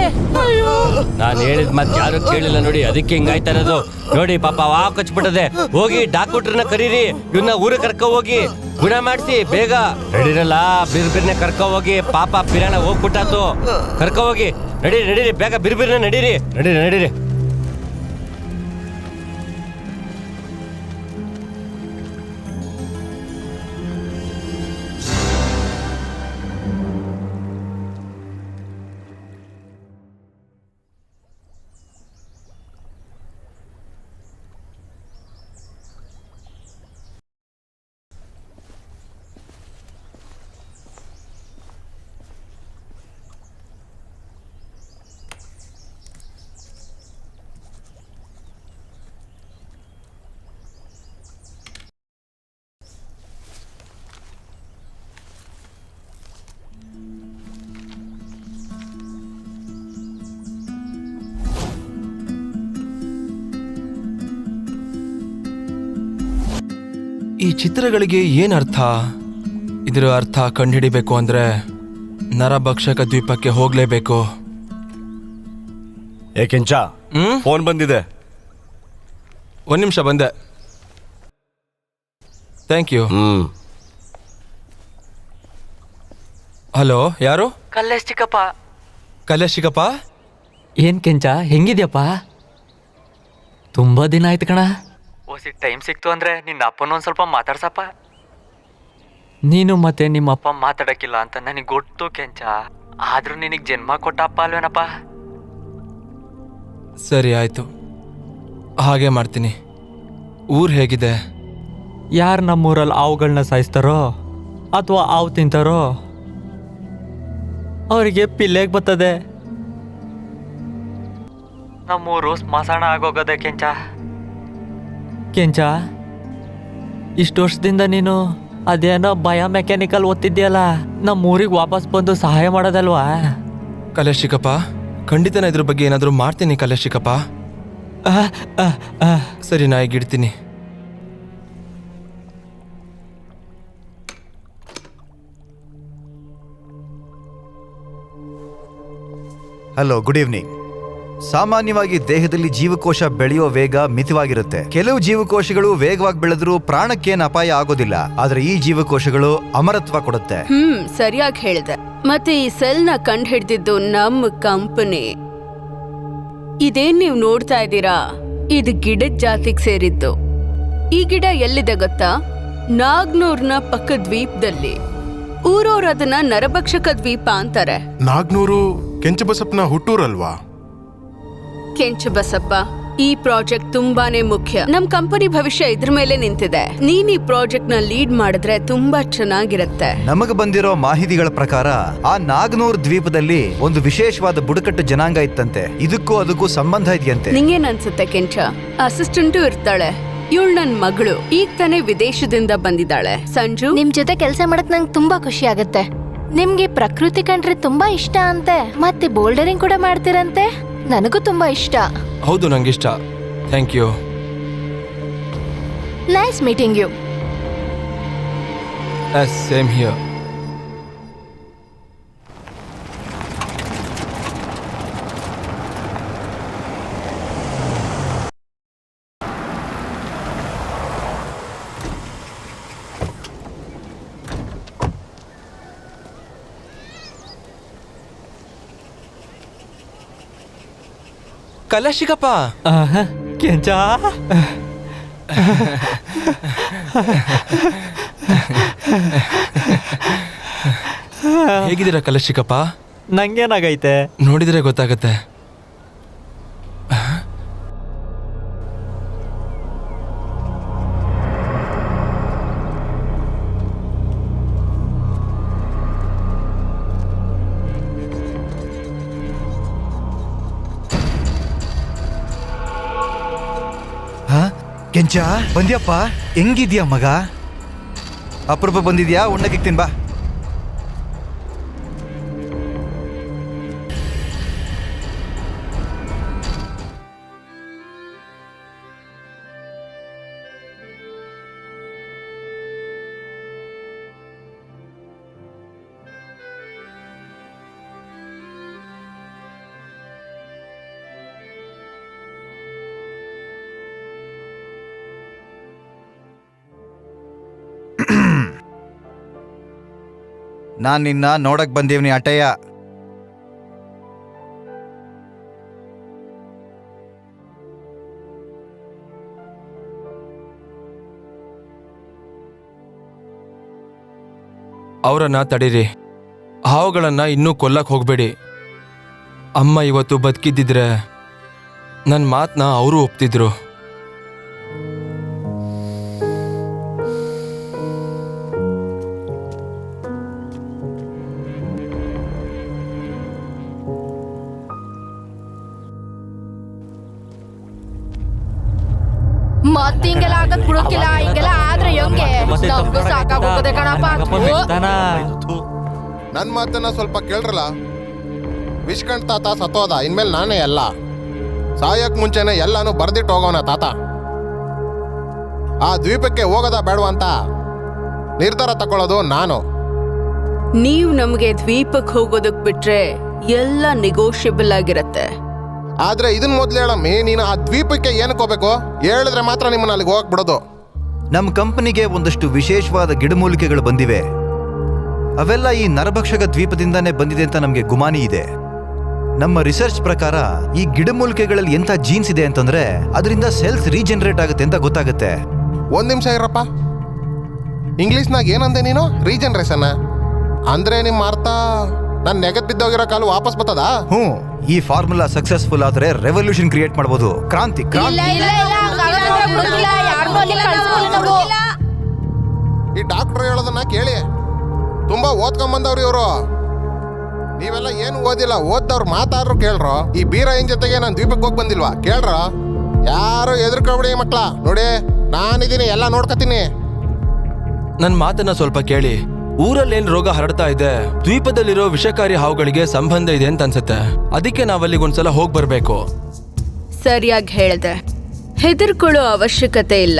ಅಯ್ಯೋ, ನಾನ್ ಹೇಳಿದ್ ಮತ್ ಯಾರು ಕೇಳಿಲ್ಲ ನೋಡಿ. ಅದಕ್ಕೆ ಹಿಂಗಾಯ್ತಾ ಇರೋದು. ನೋಡಿ ಪಾಪ ಹಾವು ಕಚ್ಬಿಟ್ಟದೆ. ಹೋಗಿ ಡಾಕ್ಟರ್ನ ಕರೀರಿ. ಇವನ್ನ ಊರಿಗೆ ಕರ್ಕೊ ಹೋಗಿ ಗುಣ ಮಾಡಿಸಿ ಬೇಗ. ನಡೀರಲ್ಲ, ಬಿರ್ಬಿರ್ನೆ ಕರ್ಕೊ ಹೋಗಿ. ಪಾಪ ಪಿರಾಣ ಹೋಗ್ಬಿಟ್ಟಾತು. ಕರ್ಕೊ ಹೋಗಿ. ನಡೀರಿ ಬೇಗ, ಬಿರ್ಬಿರ್ನೆ ನಡೀರಿ. ನಡೀರಿ. ಈ ಚಿತ್ರಗಳಿಗೆ ಏನ್ ಅರ್ಥ? ಇದರ ಅರ್ಥ ಕಂಡುಹಿಡಿಬೇಕು ಅಂದ್ರೆ ನರಭಕ್ಷಕ ದ್ವೀಪಕ್ಕೆ ಹೋಗ್ಲೇಬೇಕು. ಏಕೆಂಚ ಫೋನ್ ಬಂದಿದೆ. ಒಂದ್ ನಿಮಿಷ ಬಂದೆ. Thank you. ಹಲೋ, ಯಾರು? ಕಲ್ಲೇಶ್ ಚಿಕ್ಕಪ್ಪ. ಕಲ್ಲೇಶ್ ಚಿಕ್ಕಪ್ಪ. ಏನ್ ಕೆಂಚ, ಹೆಂಗಿದ್ಯಪ್ಪ? ತುಂಬಾ ದಿನ ಆಯ್ತು ಕಣ. ಓಸಿ ಟೈಮ್ ಸಿಕ್ತು ಅಂದ್ರೆ ನಿನ್ನ ಅಪ್ಪನ ಒಂದ್ ಸ್ವಲ್ಪ ಮಾತಾಡ್ಸಪ್ಪ. ನೀನು ಮತ್ತೆ ನಿಮ್ಮ ಅಪ್ಪ ಮಾತಾಡಕ್ಕಿಲ್ಲ ಅಂತ ನನಗೆ ಗೊತ್ತು ಕೆಂಚ. ಆದ್ರೂ ನಿನಗೆ ಜನ್ಮ ಕೊಟ್ಟ ಅಪ್ಪ ಅಲ್ವೇನಪ್ಪ? ಸರಿ ಆಯ್ತು, ಹಾಗೆ ಮಾಡ್ತೀನಿ. ಊರ್ ಹೇಗಿದೆ? ಯಾರು ನಮ್ಮೂರಲ್ಲಿ ಹಾವುಗಳನ್ನ ಸಾಯಿಸ್ತಾರೋ ಅಥವಾ ಹಾವು ತಿಂತಾರೋ ಅವರಿಗೆ ಪಿಲ್ಲೆಗೆ ಬರ್ತದೆ. ನಮ್ಮೂರು ಸ್ಮಶಾನ ಆಗೋಗದೆ ಕೆಂಚ. ಕೆಂಚ, ಇಷ್ಟು ವರ್ಷದಿಂದ ನೀನು ಅದೇನೋ ಬಯೋಮೆಕ್ಯಾನಿಕಲ್ ಓದ್ತಿದ್ಯಲ್ಲ, ನಮ್ಮ ಊರಿಗೆ ವಾಪಸ್ ಬಂದು ಸಹಾಯ ಮಾಡೋದಲ್ವಾ? ಕಲ್ಲೇಶ್ ಚಿಕ್ಕಪ್ಪ, ಖಂಡಿತ ಇದ್ರ ಬಗ್ಗೆ ಏನಾದರೂ ಮಾಡ್ತೀನಿ ಕಲ್ಲೇಶ್ ಚಿಕ್ಕಪ್ಪ. ಸರಿ, ನಾ ಈಗ ಇಡ್ತೀನಿ. Hello, good evening. ಸಾಮಾನ್ಯವಾಗಿ ದೇಹದಲ್ಲಿ ಜೀವಕೋಶ ಬೆಳೆಯೋ ವೇಗ ಮಿತವಾಗಿರುತ್ತೆ. ಕೆಲವು ಜೀವಕೋಶಗಳು ವೇಗವಾಗಿ ಬೆಳೆದ್ರೂ ಪ್ರಾಣಕ್ಕೇನು ಅಪಾಯ ಆಗೋದಿಲ್ಲ. ಆದ್ರೆ ಈ ಜೀವಕೋಶಗಳು ಅಮರತ್ವ ಕೊಡುತ್ತೆ. ಸರಿಯಾಗಿ ಹೇಳಿದೆ. ಮತ್ತೆ ಈ ಸೆಲ್ ನ ಕಂಡು ಹಿಡಿದಿದ್ದು ನಮ್ಮ ಕಂಪನಿ. ಇದೇನ್ ನೀವು ನೋಡ್ತಾ ಇದ್ದೀರಾ, ಇದು ಗಿಡದ ಜಾತಿಗೆ ಸೇರಿದ್ದು. ಈ ಗಿಡ ಎಲ್ಲಿದೆ ಗೊತ್ತಾ? ನಾಗ್ನೂರ್ನ ಪಕ್ಕ ದ್ವೀಪದಲ್ಲಿ. ಊರವ್ರು ಅದನ್ನ ನರಭಕ್ಷಕ ದ್ವೀಪ ಅಂತಾರೆ. ನಾಗ್ನೂರು ಕೆಂಚಬಸಪ್ಪನ ಹುಟ್ಟೂರಲ್ವಾ? ಕೆಂಚಬಸಪ್ಪ ಈ ಪ್ರಾಜೆಕ್ಟ್ ತುಂಬಾನೇ ಮುಖ್ಯ. ನಮ್ ಕಂಪನಿ ಭವಿಷ್ಯ ಇದ್ರ ಮೇಲೆ ನಿಂತಿದೆ. ನೀನ್ ಈ ಪ್ರಾಜೆಕ್ಟ್ ನ ಲೀಡ್ ಮಾಡಿದ್ರೆ ತುಂಬಾ ಚೆನ್ನಾಗಿರತ್ತೆ. ನಮಗೆ ಬಂದಿರೋ ಮಾಹಿತಿಗಳ ಪ್ರಕಾರ ಆ ನಾಗನೂರ್ ದ್ವೀಪದಲ್ಲಿ ಒಂದು ವಿಶೇಷವಾದ ಬುಡಕಟ್ಟು ಜನಾಂಗ ಇತ್ತಂತೆ. ಅದಕ್ಕೂ ಸಂಬಂಧ ಇದೆಯಂತೆ. ನಿಂಗೇನ್ ಅನ್ಸುತ್ತೆ ಕೆಂಚ? ಅಸಿಸ್ಟೆಂಟು ಇರ್ತಾಳೆ. ಇವಳು ನನ್ ಮಗಳು, ಈಗ ತಾನೇ ವಿದೇಶದಿಂದ ಬಂದಿದ್ದಾಳೆ. ಸಂಜು, ನಿಮ್ ಜೊತೆ ಕೆಲಸ ಮಾಡಕ್ ನಂಗೆ ತುಂಬಾ ಖುಷಿ ಆಗತ್ತೆ. ನಿಮ್ಗೆ ಪ್ರಕೃತಿ ಕಂಡ್ರೆ ತುಂಬಾ ಇಷ್ಟ ಅಂತೆ, ಮತ್ತೆ ಬೋಲ್ಡರಿಂಗ್ ಕೂಡ ಮಾಡ್ತೀರಂತೆ. ನನಗೂ ತುಂಬಾ ಇಷ್ಟ. ಹೌದು, ನಂಗಿಷ್ಟ. Thank you. Nice meeting you. Same here. Kalashikappa, Kencha, ಹೇಗಿದ್ದೀರಾ ಕಲಶಿಕಪ್ಪ? ನಂಗೇನಾಗೈತೆ? ನೋಡಿದ್ರೆ ಗೊತ್ತಾಗತ್ತೆ. ಕೆಂಚ, ಬಂದ್ಯಪ್ಪ? ಹೆಂಗಿದ್ಯಾ ಮಗ? ಅಪರೂಪ ಬಂದಿದ್ಯಾ? ಉಣ್ಣಕ್ಕೆ ತಿನ್ ಬಾ. ನಾನ್ ನಿನ್ನ ನೋಡಕ್ ಬಂದೀವ್ನಿ ಅಟಯ್ಯ. ಅವರನ್ನ ತಡೀರಿ. ಹಾವುಗಳನ್ನ ಇನ್ನೂ ಕೊಲ್ಲಕ್ ಹೋಗ್ಬೇಡಿ. ಅಮ್ಮ ಇವತ್ತು ಬದುಕಿದ್ದಿದ್ರೆ ನನ್ನ ಮಾತನ್ನ ಅವರು ಒಪ್ತಿದ್ರು. ಮತ್ತಿಂಗೆಲ್ಲ ಆಗದ್ ಬಿಡೋಕಿಲ್ಲ. ಹಿಂಗೆಲ್ಲ ಆದ್ರೆ ಹೆಂಗೆ? ನಮ್ಗೂ ಸಾಕಾಗೋಗಿದೆ ಕಣಪ್ಪ. ನನ್ ಮಾತನ್ನ ಸ್ವಲ್ಪ ಕೇಳ್ರಲ್ಲ. ವಿಷ್ಕಂಠ್ ತಾತ ಸತ್ತೋದ, ಇನ್ಮೇಲೆ ನಾನೇ ಎಲ್ಲ. ಸಾಯಕ್ ಮುಂಚೆನೆ ಎಲ್ಲಾನು ಬರ್ದಿಟ್ಟು ಹೋಗೋಣ ತಾತ. ಆ ದ್ವೀಪಕ್ಕೆ ಹೋಗೋದ ಬೇಡವಾ ಅಂತ ನಿರ್ಧಾರ ತಗೊಳ್ಳೋದು ನಾನು. ನೀವ್ ನಮ್ಗೆ ದ್ವೀಪಕ್ಕೆ ಹೋಗೋದಕ್ ಬಿಟ್ರೆ ಎಲ್ಲ ನೆಗೋಷಿಯಬಲ್ ಆಗಿರತ್ತೆ. ಆದ್ರೆ ಇದನ್ ಮೊದ್ಲು ಹೇಳಮ್ಮಿ, ನೀನು ಆ ದ್ವೀಪಕ್ಕೆ ಏನಕ್ಕೆ ಹೋಗ್ಬೇಕು? ಹೇಳಿದ್ರೆ ಮಾತ್ರ ನಿಮ್ಮನ್ನ ಅಲ್ಲಿಗೆ ಹೋಗಕ್ ಬಿಡೋದು. ನಮ್ಮ ಕಂಪನಿಗೆ ಒಂದಷ್ಟು ವಿಶೇಷವಾದ ಗಿಡಮೂಲಿಕೆಗಳು ಬಂದಿವೆ. ಅವೆಲ್ಲ ಈ ನರಭಕ್ಷಕ ದ್ವೀಪದಿಂದಾನೇ ಬಂದಿದೆ ಅಂತ ನಮಗೆ ಗುಮಾನಿ ಇದೆ. ನಮ್ಮ ರಿಸರ್ಚ್ ಪ್ರಕಾರ ಈ ಗಿಡಮೂಲಿಕೆಗಳಲ್ಲಿ ಎಂಥ ಜೀನ್ಸ್ ಇದೆ ಅಂತಂದ್ರೆ ಅದರಿಂದ ಸೆಲ್ಸ್ ರೀಜನರೇಟ್ ಆಗುತ್ತೆ ಅಂತ ಗೊತ್ತಾಗುತ್ತೆ. ಒಂದ್ ನಿಮಿಷ ಇರಪ್ಪ. ಇಂಗ್ಲಿಷ್ನಾಗ ಏನಂದೆ ನೀನು? ರೀಜನರೇಷನ್ ಅಂದ್ರೆ ನಿಮ್ಮ ಅರ್ಥ ನನ್ ನೆಗದ್ ಬಿದ್ದೋಗಿರೋ ಕಾಲು ವಾಪಸ್ ಬರ್ತದ? ಈ ಫಾರ್ಮುಲಾ ಸಕ್ಸಸ್ಫುಲ್ ಆದ್ರೆ ರೆವಲ್ಯೂಷನ್ ಕ್ರಿಯೇಟ್ ಮಾಡಬಹುದು. ಕ್ರಾಂತಿ. ಈ ಡಾಕ್ಟರ್ ಹೇಳೋದನ್ನ ಕೇಳಿ. ತುಂಬಾ ಓದ್ಕೊಂಬಂದವ್ರು ಇವರು. ನೀವೆಲ್ಲ ಏನು ಓದಿಲ್ಲ, ಓದ್ದವ್ರು ಮಾತಾಡ್ರು ಕೇಳ್ರೋ. ಈ ಬೀರಾಯಿನ್ ಜೊತೆಗೆ ನಾನು ದ್ವೀಪಕ್ಕೆ ಹೋಗಿ ಬಂದಿಲ್ವಾ? ಕೇಳ್ರ. ಯಾರು ಎದುರ್ಕೊಬಿಡಿ ಮಕ್ಳ. ನೋಡಿ, ನಾನಿದ್ದೀನಿ, ಎಲ್ಲ ನೋಡ್ಕತೀನಿ. ನನ್ನ ಮಾತನ್ನ ಸ್ವಲ್ಪ ಕೇಳಿ. ಊರಲ್ಲೇನ್ ರೋಗ ಹರಡ್ತಾ ಇದೆ, ದ್ವೀಪದಲ್ಲಿರೋ ವಿಷಕಾರಿ ಹಾವುಗಳಿಗೆ ಸಂಬಂಧ ಇದೆ ಅಂತ ಅನ್ಸುತ್ತೆ. ಅದಕ್ಕೆ ನಾವಲ್ಲಿಗೆ ಒಂದ್ಸಲ ಹೋಗಿ ಬರ್ಬೇಕು. ಸರಿಯಾಗಿ ಹೇಳ್ದೆ. ಹೆದರ್ಕೊಳ್ಳೋ ಅವಶ್ಯಕತೆ ಇಲ್ಲ.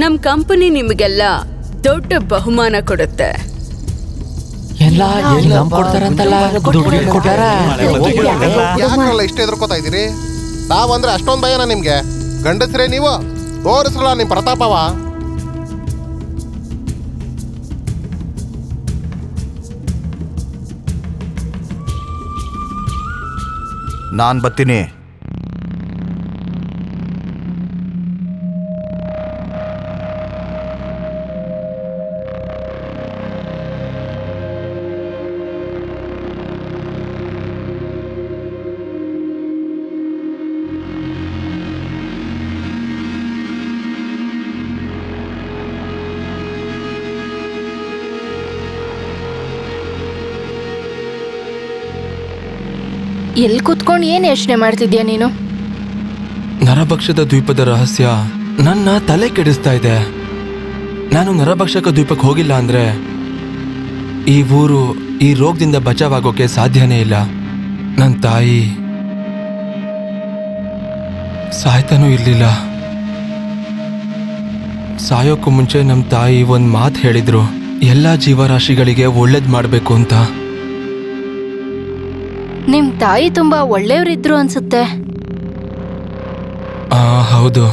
ನಮ್ ಕಂಪನಿ ನಿಮಗೆಲ್ಲ ದೊಡ್ಡ ಬಹುಮಾನ ಕೊಡುತ್ತೆ. ಯಾಕಲ್ಲ ಇಷ್ಟ ಎದುರ್ಕೋತಾ ಇದೀರಿ? ತಾವಂದ್ರೆ ಅಷ್ಟೊಂದ್ ಭಯನ ನಿಮ್ಗೆ? ಗಂಡಸ್ರೇ ನೀವು? ತೋರಿಸ್ರಲ್ಲ ನಿಮ್ ಪ್ರತಾಪವ. ನಾನ್ ಬರ್ತೀನಿ. ಎಲ್ಲಿ ಕೂತ್ಕೊಂಡು ಏನ್ ಯೋಚನೆ ಮಾಡ್ತಿದ್ಯಾ ನೀನು? ನರಭಕ್ಷಕ ದ್ವೀಪದ ರಹಸ್ಯ ನನ್ನ ತಲೆ ಕೆಡಿಸ್ತಾ ಇದೆ. ನಾನು ನರಭಕ್ಷಕ ದ್ವೀಪಕ್ಕೆ ಹೋಗಿಲ್ಲ ಅಂದ್ರೆ ಈ ಊರು ಈ ರೋಗದಿಂದ ಬಚಾವಾಗೋಕೆ ಸಾಧ್ಯನೇ ಇಲ್ಲ. ನನ್ನ ತಾಯಿ ಸಾಯ್ತಾನೂ ಇರ್ಲಿಲ್ಲ. ಸಾಯೋಕ್ಕೂ ಮುಂಚೆ ನಮ್ಮ ತಾಯಿ ಒಂದು ಮಾತು ಹೇಳಿದ್ರು, ಎಲ್ಲ ಜೀವರಾಶಿಗಳಿಗೆ ಒಳ್ಳೇದು ಮಾಡಬೇಕು ಅಂತ. ನಿಮ್ ತಾಯಿ ತುಂಬಾ ಒಳ್ಳೆಯವರಿದ್ರು ಅನ್ಸುತ್ತೆ. ಹೌದು.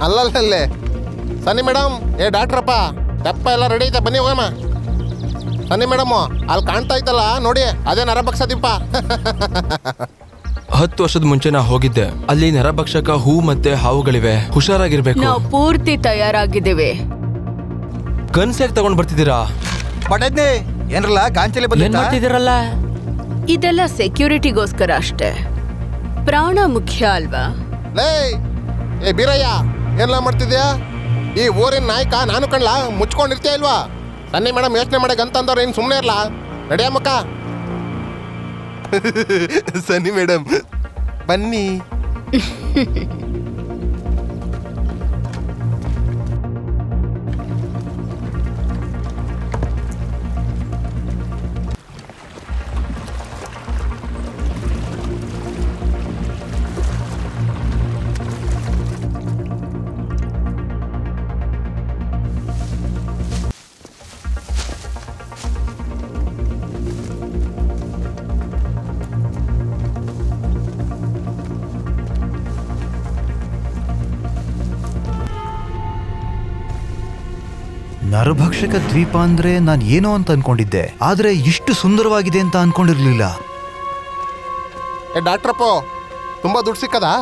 ಅಲ್ಲಲ್ಲೇ ಸನ್ನಿ ಮೇಡಮ್, ಏ ಡಾಕ್ಟ್ರಪ್ಪ, ತೆಪ್ಪ ಎಲ್ಲ ರೆಡಿ ಐತೆ, ಬನ್ನಿ ಹೋಗಮ್ಮ. ಸನ್ನಿ ಮೇಡಮ್, ಅಲ್ಲಿ ಕಾಣ್ತಾ ಇತ್ತಲ್ಲ ನೋಡಿ, ಅದೇ ನರಭಕ್ಷ ದ್ವೀಪ. 10 ವರ್ಷದ ಮುಂಚೆ ನಾ ಹೋಗಿದ್ದೆ. ಅಲ್ಲಿ ನರಭಕ್ಷಕ ಹೂ ಮತ್ತೆ ಹಾವುಗಳಿವೆ. ಹುಷಾರಾಗಿರ್ಬೇಕು. ನಾವು ಪೂರ್ತಿ ತಯಾರಾಗಿದ್ದೇವೆ. ಗನ್ಸ್ ಹೇಗೆ ತಗೊಂಡ್ ಬರ್ತಿದ್ದೀರಾ? ಪಡೆದ್ನೆ ಏನ್ರಲ್ಲ ಗಾಂಚಲಿ ಏನ್ ಮಾಡ್ತಿದ್ದೀರಲ್ಲ? ಇದೆಲ್ಲ ಸೆಕ್ಯೂರಿಟಿಗೋಸ್ಕರ ಅಷ್ಟೇ. ಪ್ರಾಣ ಮುಖ್ಯ ಅಲ್ವಾ? ಲೇ ಏ ಬೀರಯ್ಯ, ಏನೆಲ್ಲ ಮಾಡ್ತಿದ್ಯಾ? ಈ ಊರಿನ ನಾಯಕ ನಾನು ಕಣ್ಲ, ಮುಚ್ಕೊಂಡಿರ್ತೀಯ ಇಲ್ವಾ? ಸನ್ನಿ ಮೇಡಮ್ ಯೋಚನೆ ಮಾಡಕ್ ಅಂತಂದವ್ರು ಏನು ಸುಮ್ಮನೆ ಇರಲ್ಲ. ನಡಿಯ ಮಕ್ಕ. ಸನ್ನಿ ಮೇಡಮ್ ಬನ್ನಿ. ನರಭಕ್ಷಕ ದ್ವೀಪ ಅಂದ್ರೆ ನಾನು ಏನೋ ಅಂತ ಅನ್ಕೊಂಡಿದ್ದೆ, ಆದ್ರೆ ಇಷ್ಟು ಸುಂದರವಾಗಿದೆ ಅಂತ ಅನ್ಕೊಂಡಿರ್ಲಿಲ್ಲ. ಏ ಡಾಕ್ಟ್ರಪ್ಪ, ತುಂಬಾ ದುಡ್ಡು ಸಿಕ್ಕದಾ?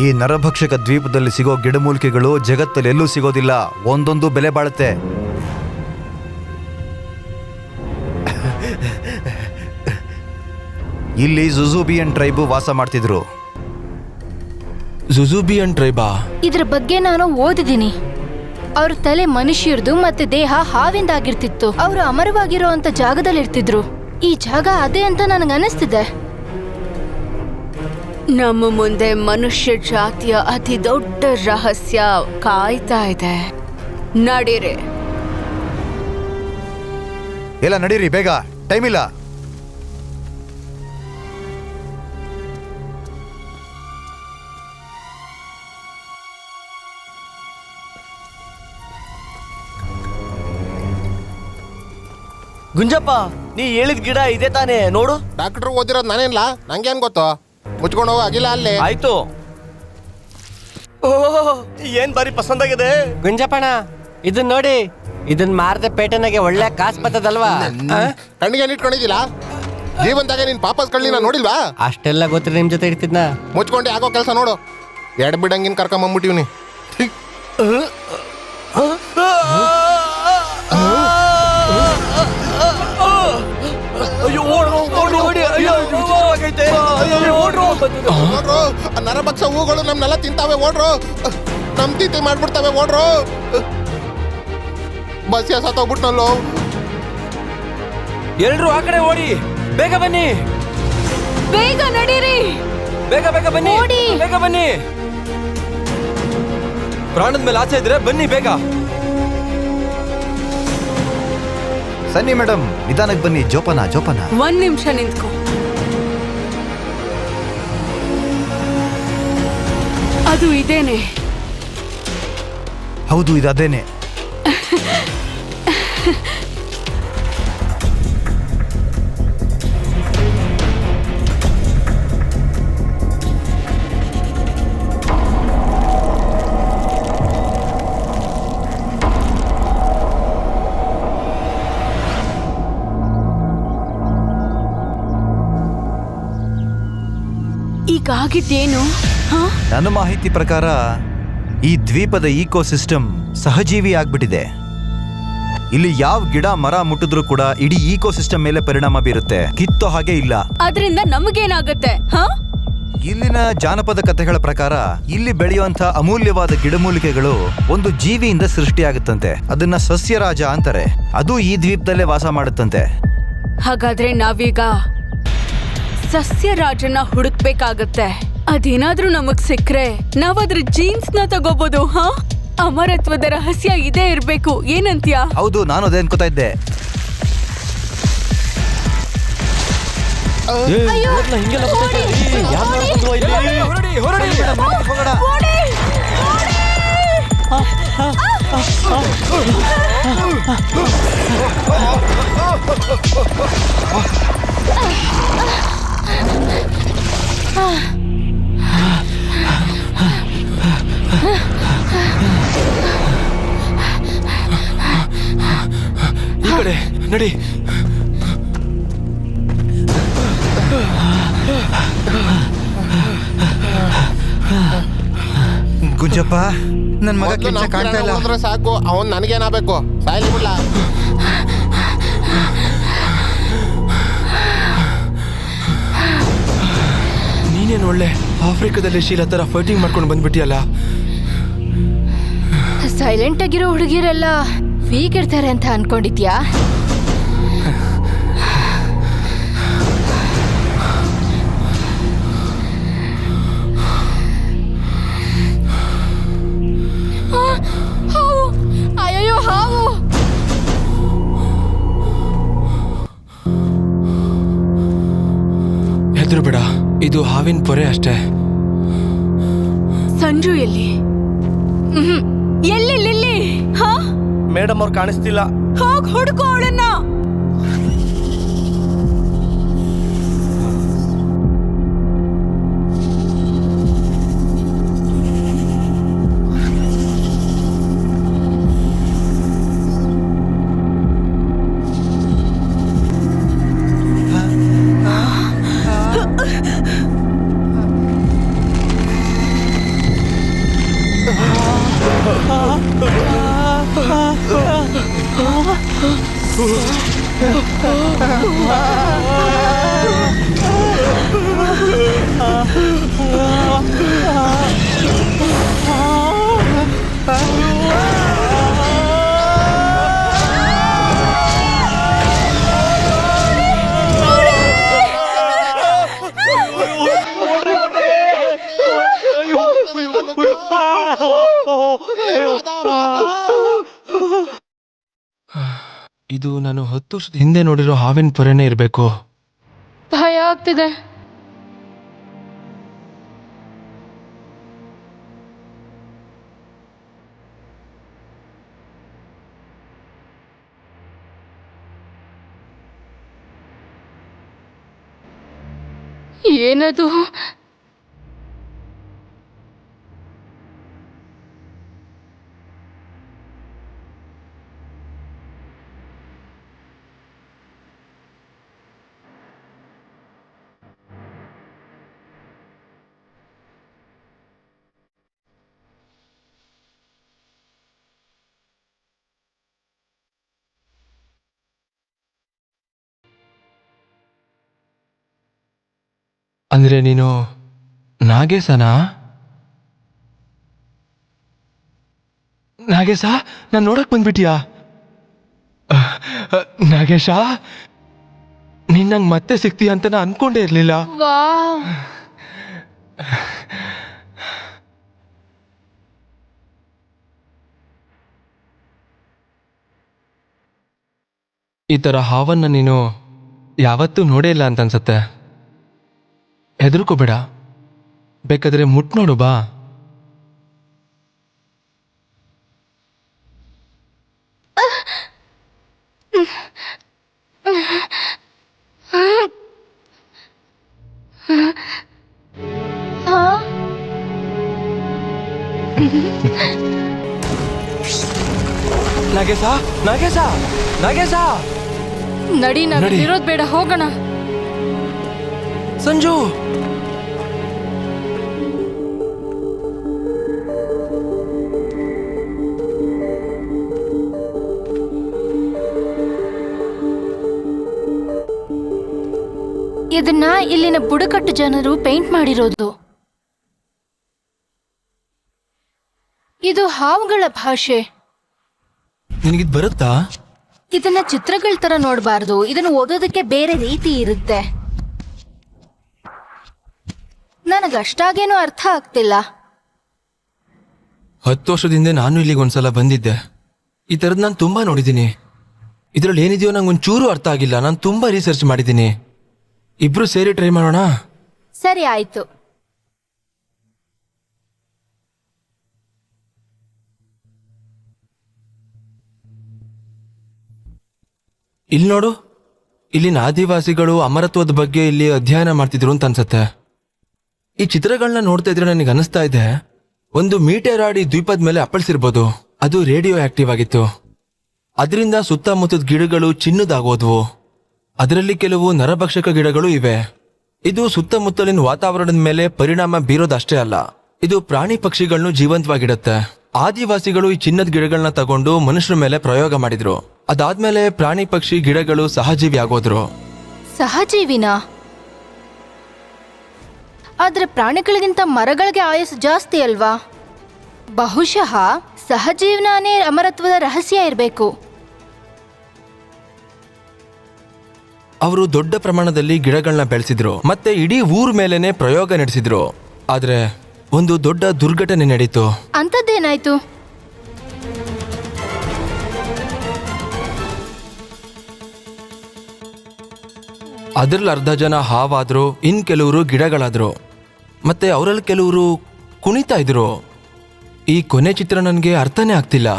ಈ ನರಭಕ್ಷಕ ದ್ವೀಪದಲ್ಲಿ ಸಿಗೋ ಗಿಡಮೂಲಿಕೆಗಳು ಜಗತ್ತಲ್ಲಿ ಎಲ್ಲೂ ಸಿಗೋದಿಲ್ಲ. ಒಂದೊಂದು ಬೆಲೆ ಬಾಳುತ್ತೆ. ಇಲ್ಲಿ ಜುಜುಬಿಯನ್ ಟ್ರೈಬು ವಾಸ ಮಾಡ್ತಿದ್ರು. ಜುಜುಬಿಯನ್ ಟ್ರೈಬಾ? ಇದ್ರ ಬಗ್ಗೆ ನಾನು ಓದಿದ್ದೀನಿ. ಅವ್ರ ತಲೆ ಮನುಷ್ಯರ್ದು ಮತ್ತೆ ದೇಹ ಹಾವಿಂದಾಗಿರ್ತಿತ್ತು. ಅವರು ಅಮರವಾಗಿರೋ ಅಂತ ಜಾಗದಲ್ಲಿ ಇರ್ತಿದ್ರು. ಈ ಜಾಗ ಅದೇ ಅಂತ ನನಗೆ ಅನಿಸ್ತಿದೆ. ನಮ್ಮ ಮುಂದೆ ಮನುಷ್ಯ ಜಾತಿಯ ಅತಿ ದೊಡ್ಡ ರಹಸ್ಯ ಕಾಯ್ತಾ ಇದೆ. ನಡೀರಿ. ಎಲ್ಲ ನಡೀರಿ, ಬೇಗ, ಟೈಮ್ ಇಲ್ಲ. ಗುಂಜಪ್ಪ, ನೀ ಹೇಳಿದ ಗಿಡ ಇದೆ ತಾನೇ, ನೋಡು. ಡಾಕ್ಟ್ರು ಓದಿರೋದು ನಾನೇನ್ಲ, ನಂಗೇನ್ ಗೊತ್ತು? ಮುಚ್ಕೊಂಡು ಹೋಗೋ ಆಗಿಲ್ಲ ಅಲ್ಲಿ. ಆಯ್ತು. ಓಹ್, ಏನ್ ಬಾರಿ ಪಸಂದಾಗಿದೆ. ಗುಂಜಪ್ಪಣ, ಇದನ್ನ ನೋಡಿ, ಇದನ್ನ ಮಾರದೆ ಪೇಟೆನಾಗೆ ಒಳ್ಳೆ ಕಾಸು ಬರ್ತದಲ್ವಾ? ಕಣ್ಣಿಗೆ ಇಟ್ಕೊಂಡಿದ್ದಿಲ್ಲ? ಜೀವಂತಾಗೆ ನೀನ್ ಪಾಪಸ್ ಕಳ್ಳಿನ ನೋಡಿಲ್ವಾ? ಅಷ್ಟೆಲ್ಲ ಗೊತ್ತಿರ ನಿಮ್ ಜೊತೆ ಇರ್ತಿದ್ನ. ಮುಚ್ಕೊಂಡೆ ಆಗೋ ಕೆಲಸ ನೋಡು. ಎಡ್ ಬಿಡಂಗಿನ್ ಕರ್ಕೊಂಬಂದ್ಬಿಟ್ಟಿವ್ನಿ. ನರಭಕ್ಷ ಹೂಗಳು ನಮ್ನೆಲ್ಲ ತಿಂತಾವೆ, ಓಡ್ರು. ನಮ್ ತೀತಿ ಮಾಡ್ಬಿಡ್ತಾವೆ, ಓಡ್ರು. ಬಸ್ ಸತ್ತೋಗ್ಬಿಟ್ನಲ್ಲೋ. ಎಲ್ರು ಆ ಕಡೆ ಓಡಿ, ಬೇಗ ಬನ್ನಿ. ಬೇಗ ನಡೀರಿ. ಬೇಗ ಬೇಗ ಬನ್ನಿ, ಬೇಗ ಬನ್ನಿ. ಪ್ರಾಣದ ಮೇಲೆ ಆಸೆ ಇದ್ರೆ ಬನ್ನಿ ಬೇಗ. ಸನ್ನಿ ಮೇಡಮ್, ನಿಧಾನಕ್ಕೆ ಬನ್ನಿ. ಜೋಪಾನ ಜೋಪಾನ. 1 ನಿಮಿಷ ನಿಂತ್ಕೊ. ಅದು ಇದೇನೆ. ಹೌದು, ಇದದೇನೆ. ಈಗಾಗಿದ್ದೇನು? ನನ್ನ ಮಾಹಿತಿ ಪ್ರಕಾರ ಈ ದ್ವೀಪದ ಈಕೋಸಿಸ್ಟಮ್ ಸಹಜೀವಿ ಆಗ್ಬಿಟ್ಟಿದೆ. ಇಲ್ಲಿ ಯಾವ ಗಿಡ ಮರ ಮುಟ್ಟಿದ್ರೂ ಕೂಡ ಇಡೀ ಈಕೋಸಿಸ್ಟಮ್ ಮೇಲೆ ಪರಿಣಾಮ ಬೀರುತ್ತೆ. ಕಿತ್ತೋ ಹಾಗೆ ಇಲ್ಲ. ಅದರಿಂದ ನಮಗೇನಾಗುತ್ತೆ? ಇಲ್ಲಿನ ಜಾನಪದ ಕಥೆಗಳ ಪ್ರಕಾರ ಇಲ್ಲಿ ಬೆಳೆಯುವಂತ ಅಮೂಲ್ಯವಾದ ಗಿಡಮೂಲಿಕೆಗಳು ಒಂದು ಜೀವಿಯಿಂದ ಸೃಷ್ಟಿಯಾಗುತ್ತಂತೆ. ಅದನ್ನ ಸಸ್ಯರಾಜ ಅಂತಾರೆ. ಅದು ಈ ದ್ವೀಪದಲ್ಲೇ ವಾಸ ಮಾಡುತ್ತಂತೆ. ಹಾಗಾದ್ರೆ ನಾವೀಗ ಸಸ್ಯರಾಜನ ಹುಡುಕ್ಬೇಕಾಗತ್ತೆ. ಅದೇನಾದ್ರೂ ನಮಗ್ ಸಿಕ್ಕ್ರೆ ನಾವದ್ರ ಜೀನ್ಸ್ ನ ತಗೋಬಹುದು. ಹಾ, ಅಮರತ್ವದ ರಹಸ್ಯ ಇದೇ ಇರ್ಬೇಕು. ಏನಂತ್ಯಾ? ಹೌದು, ನಾನು ಅದೇ ಅನ್ಕೋತಾ ಇದ್ದೆ. ಈ ಕಡೆ ನಡಿ. ಗುಂಜಪ್ಪ, ನನ್ ಮಗ ಮೊದ್ಲು ಕೆಂಚ ನಮ್ ಕಾಣ್ತಾ ಕಿರಣ ಇಲ್ಲ. ಹೋದ್ರೆ ಸಾಕು, ಅವನ್ ನನಗೇನಾಗಬೇಕು? ಸಾಯ್ಲಿ ಬಿಡ್ಲ. ನೀನೇನು ಒಳ್ಳೆ ಆಫ್ರಿಕಾದಲ್ಲಿ ಶೀಲಾ ತರ ಫೈಟಿಂಗ್ ಮಾಡ್ಕೊಂಡು ಬಂದ್ಬಿಟ್ಟಿಯಲ್ಲ. ಸೈಲೆಂಟ್ ಆಗಿರೋ ಹುಡುಗಿರೆಲ್ಲ ವೀಕ್ ಇರ್ತಾರೆ ಅಂತ ಅನ್ಕೊಂಡಿದ್ಯಾ? ಅಯ್ಯೋ, ಹಾವು! ಹೆದ್ರು ಬೇಡ, ಇದು ಹಾವಿನ ಪೊರೆ ಅಷ್ಟೇ. ಸಂಜು ಎಲ್ಲಿ? ಎಲ್ಲಿ ಲಿಲ್ಲಿ? ಹಾ, ಮೇಡಮ್ ಅವ್ರು ಕಾಣಿಸ್ತಿಲ್ಲ. ಹೋಗ್ ಹುಡುಕೋ ಅವಳನ್ನ. ಇದು ನಾನು 10 ವರ್ಷದ ಹಿಂದೆ ನೋಡಿರೋ ಹಾವಿನ ಪೊರೆನೇ ಇರಬೇಕು. ಭಯ ಆಗ್ತಿದೆ. ಏನದು? ಅಂದ್ರೆ ನೀನು ನಾಗೇಶನಾ? ನಾಗೇಶ, ನಾನು ನೋಡಕ್ ಬಂದ್ಬಿಟ್ಟಿಯಾ? ನಾಗೇಶ, ನೀನ್ ನಂಗೆ ಮತ್ತೆ ಸಿಗ್ತೀಯ ಅಂತ ನಾನು ಅನ್ಕೊಂಡೇ ಇರ್ಲಿಲ್ಲ. ವಾವ್! ಈ ಥರ ಹಾವನ್ನ ನೀನು ಯಾವತ್ತೂ ನೋಡೇ ಇಲ್ಲ ಅಂತ ಅನ್ಸತ್ತೆ. ಹೆದರ್ಕೋಬೇಡ, ಬೇಕಾದ್ರೆ ಮುಟ್ ನೋಡು ಬಾ. ನಾಗೇಶ, ನಾಗೇಶ, ನಾಗೇಶ! ನಡಿ, ನಡಿ. ಇರೋದ್ ಬೇಡ, ಹೋಗೋಣ. ಸಂಜು! ಇದನ್ನ ಇಲ್ಲಿನ ಬುಡಕಟ್ಟು ಜನರು ಪೇಂಟ್ ಮಾಡಿರೋದು. ಇದು ಹಾವುಗಳ ಭಾಷೆ. ನಿನಗಿದ್ ಬರುತ್ತಾ? ಇದನ್ನ ಚಿತ್ರಗಳ ತರ ನೋಡಬಾರ್ದು, ಇದನ್ನು ಓದೋದಕ್ಕೆ ಬೇರೆ ರೀತಿ ಇರುತ್ತೆ. ನನಗಷ್ಟಾಗೇನೂ ಅರ್ಥ ಆಗ್ತಿಲ್ಲ. 10 ವರ್ಷದಿಂದ ನಾನು ಇಲ್ಲಿಗೆ ಒಂದ್ಸಲ ಬಂದಿದ್ದೆ. ಈ ಥರದ್ದು ನಾನು ತುಂಬಾ ನೋಡಿದ್ದೀನಿ. ಇದರಲ್ಲಿ ಏನಿದೆಯೋ ನಂಗೆ ಒಂಚೂರು ಅರ್ಥ ಆಗಿಲ್ಲ. ನಾನು ತುಂಬಾ ರಿಸರ್ಚ್ ಮಾಡಿದ್ದೀನಿ. ಇಬ್ರು ಸೇರಿ ಟ್ರೈ ಮಾಡೋಣ? ಸರಿ ಆಯ್ತು. ಇಲ್ಲಿ ನೋಡು, ಇಲ್ಲಿನ ಆದಿವಾಸಿಗಳು ಅಮರತ್ವದ ಬಗ್ಗೆ ಇಲ್ಲಿ ಅಧ್ಯಯನ ಮಾಡ್ತಿದ್ರು ಅಂತ ಅನ್ಸತ್ತೆ. ಈ ಚಿತ್ರಗಳನ್ನ ನೋಡ್ತಾ ಇದ್ರೆ ನನಗೆ ಅನಿಸ್ತಾ ಇದೆ, ಒಂದು ಮೀಟೆರಾಡಿ ದ್ವೀಪದ ಮೇಲೆ ಅಪ್ಪಳಿಸಿರ್ಬೋದು. ಅದು ರೇಡಿಯೋ ಆಕ್ಟಿವ್ ಆಗಿತ್ತು. ಅದರಿಂದ ಸುತ್ತಮುತ್ತದ ಗಿಡಗಳು ಚಿನ್ನದಾಗೋದ್ವು. ಅದರಲ್ಲಿ ಕೆಲವು ನರಭಕ್ಷಕ ಗಿಡಗಳು ಇವೆ. ಇದು ಸುತ್ತಮುತ್ತಲಿನ ವಾತಾವರಣದ ಮೇಲೆ ಪರಿಣಾಮ ಬೀರೋದಷ್ಟೇ ಅಲ್ಲ, ಇದು ಪ್ರಾಣಿ ಪಕ್ಷಿಗಳನ್ನು ಜೀವಂತವಾಗಿಡುತ್ತೆ. ಆದಿವಾಸಿಗಳು ಈ ಚಿನ್ನದ ಗಿಡಗಳನ್ನ ತಗೊಂಡು ಮನುಷ್ಯರ ಮೇಲೆ ಪ್ರಯೋಗ ಮಾಡಿದ್ರು. ಅದಾದ್ಮೇಲೆ ಪ್ರಾಣಿ ಪಕ್ಷಿ ಗಿಡಗಳು ಸಹಜೀವಿ ಆಗೋದ್ರು. ಸಹಜೀವಿನಾ? ಆದ್ರೆ ಪ್ರಾಣಿಗಳಿಗಿಂತ ಮರಗಳಿಗೆ ಆಯಸ್ಸು ಜಾಸ್ತಿ ಅಲ್ವಾ? ಬಹುಶಃ ಸಹಜೀವನನೇ ಅಮರತ್ವದ ರಹಸ್ಯ ಇರಬೇಕು. ಅವರು ದೊಡ್ಡ ಪ್ರಮಾಣದಲ್ಲಿ ಗಿಡಗಳನ್ನ ಬೆಳೆಸಿದ್ರು ಮತ್ತೆ ಇಡೀ ಊರ ಮೇಲೇನೆ ಪ್ರಯೋಗ ನಡೆಸಿದ್ರು. ಆದ್ರೆ ಒಂದು ದೊಡ್ಡ ದುರ್ಘಟನೆ ನಡೀತು. ಅಂಥದ್ದೇನಾಯ್ತು? ಅದ್ರಲ್ಲಿ ಅರ್ಧ ಜನ ಹಾವಾದ್ರು, ಇನ್ ಕೆಲವರು ಗಿಡಗಳಾದ್ರು, ಮತ್ತೆ ಅವರಲ್ಲಿ ಕೆಲವರು ಕುಣಿತಾ ಇದ್ರು. ಈ ಕೊನೆ ಚಿತ್ರ ನನಗೆ ಅರ್ಥನೇ ಆಗ್ತಿಲ್ಲ.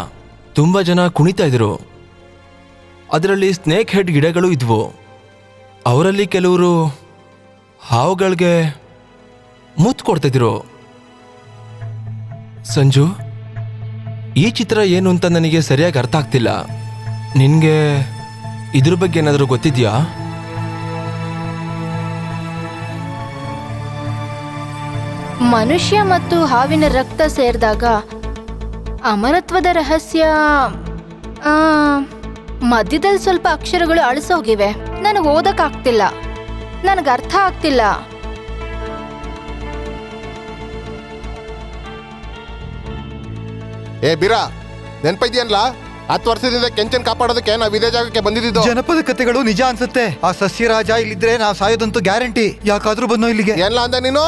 ತುಂಬಾ ಜನ ಕುಣಿತಾ ಇದ್ರು. ಅದರಲ್ಲಿ ಸ್ನೇಕ್ ಹೆಡ್ ಗಿಡಗಳು ಇದ್ವು. ಅವರಲ್ಲಿ ಕೆಲವರು ಹಾವುಗಳಿಗೆ ಮುತ್ತು ಕೊಡ್ತಿದ್ರು. ಸಂಜು, ಈ ಚಿತ್ರ ಏನು ಅಂತ ನನಗೆ ಸರಿಯಾಗಿ ಅರ್ಥ ಆಗ್ತಿಲ್ಲ. ನಿನ್ಗೆ ಇದ್ರ ಬಗ್ಗೆ ಏನಾದರೂ ಗೊತ್ತಿದ್ಯಾ? ಮನುಷ್ಯ ಮತ್ತು ಹಾವಿನ ರಕ್ತ ಸೇರಿದಾಗ ಅಮರತ್ವದ ರಹಸ್ಯ. ಮಧ್ಯದಲ್ಲಿ ಸ್ವಲ್ಪ ಅಕ್ಷರಗಳು ಅಳಿಸೋಗಿವೆ. ನನಗೆ ಓದಕ್ಕಾಗ್ತಿಲ್ಲ. ನನಗೆ ಅರ್ಥ ಆಗ್ತಿಲ್ಲ. ಏ ಬೀರಾ, ನೆನ್ಪೈದ್ಯನ್ಲ 10 ವರ್ಷದಿಂದ ಕೆಂಚನ್ ಕಾಪಾಡೋದಕ್ಕೆ ನಾವು ಇದೇ ಜಾಗಕ್ಕೆ ಬಂದಿದ್ದು. ಜನಪದ ಕಥೆಗಳು ನಿಜ ಅನ್ಸುತ್ತೆ. ಆ ಸಸ್ಯರಾಜ ಇಲ್ಲಿದ್ರೆ ನಾವು ಸಾಯೋದಂತೂ ಗ್ಯಾರಂಟಿ. ಯಾಕಾದ್ರೂ ಬಂದೋ ಇಲ್ಲಿಗೆ? ಎಲ್ಲ ಅಂದ ನೀನು?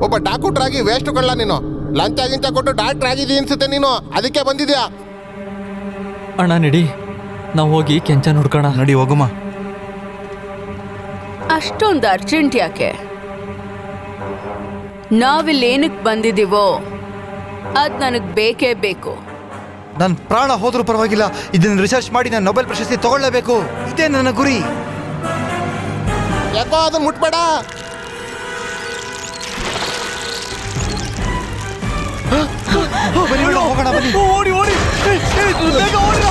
ಒಬ್ಬ ಡಾಕ್ಟರ್ ಆಗಿ ವೇಸ್ಟ್ ಕೊಳ್ಳ ನೀನು. ಲಂಚ ಗಿಂಚ ಕೊಟ್ಟು ಡಾಕ್ಟರ್ ಆಗಿದ್ದೀ ಅನ್ಸುತ್ತೆ ನೀನು. ಅದಕ್ಕೆ ಬಂದಿದ್ಯಾ? ಅಣ್ಣ ನಡಿ, ನಾವು ಹೋಗಿ ಕೆಂಚ ನೋಡ್ಕೋಣ. ನಡಿ ಹೋಗಮ್ಮ. ಅಷ್ಟೊಂದು ಅರ್ಜೆಂಟ್ ಯಾಕೆ? ನಾವಿಲ್ಲಿ ಏನಕ್ಕೆ ಬಂದಿದ್ದೀವೋ ಅದ್ ನನಗ್ ಬೇಕೇ ಬೇಕು. ನನ್ನ ಪ್ರಾಣ ಹೋದ್ರೂ ಪರವಾಗಿಲ್ಲ, ಇದನ್ನ ರಿಸರ್ಚ್ ಮಾಡಿ ನಾನು ನೊಬೆಲ್ ಪ್ರಶಸ್ತಿ ತಗೊಳ್ಳೇಬೇಕು. ಇದೇ ನನ್ನ ಗುರಿ. ಯಾಕೋ ಅದನ್ನ ಮುಟ್ಬೇಡ. ಬನ್ನಿ ಮೇಡಮ್, ಹೋಗೋಣ ಬನ್ನಿ. ಓಡಿ ಓಡಿ ಬೇಗ ಓಡಿ.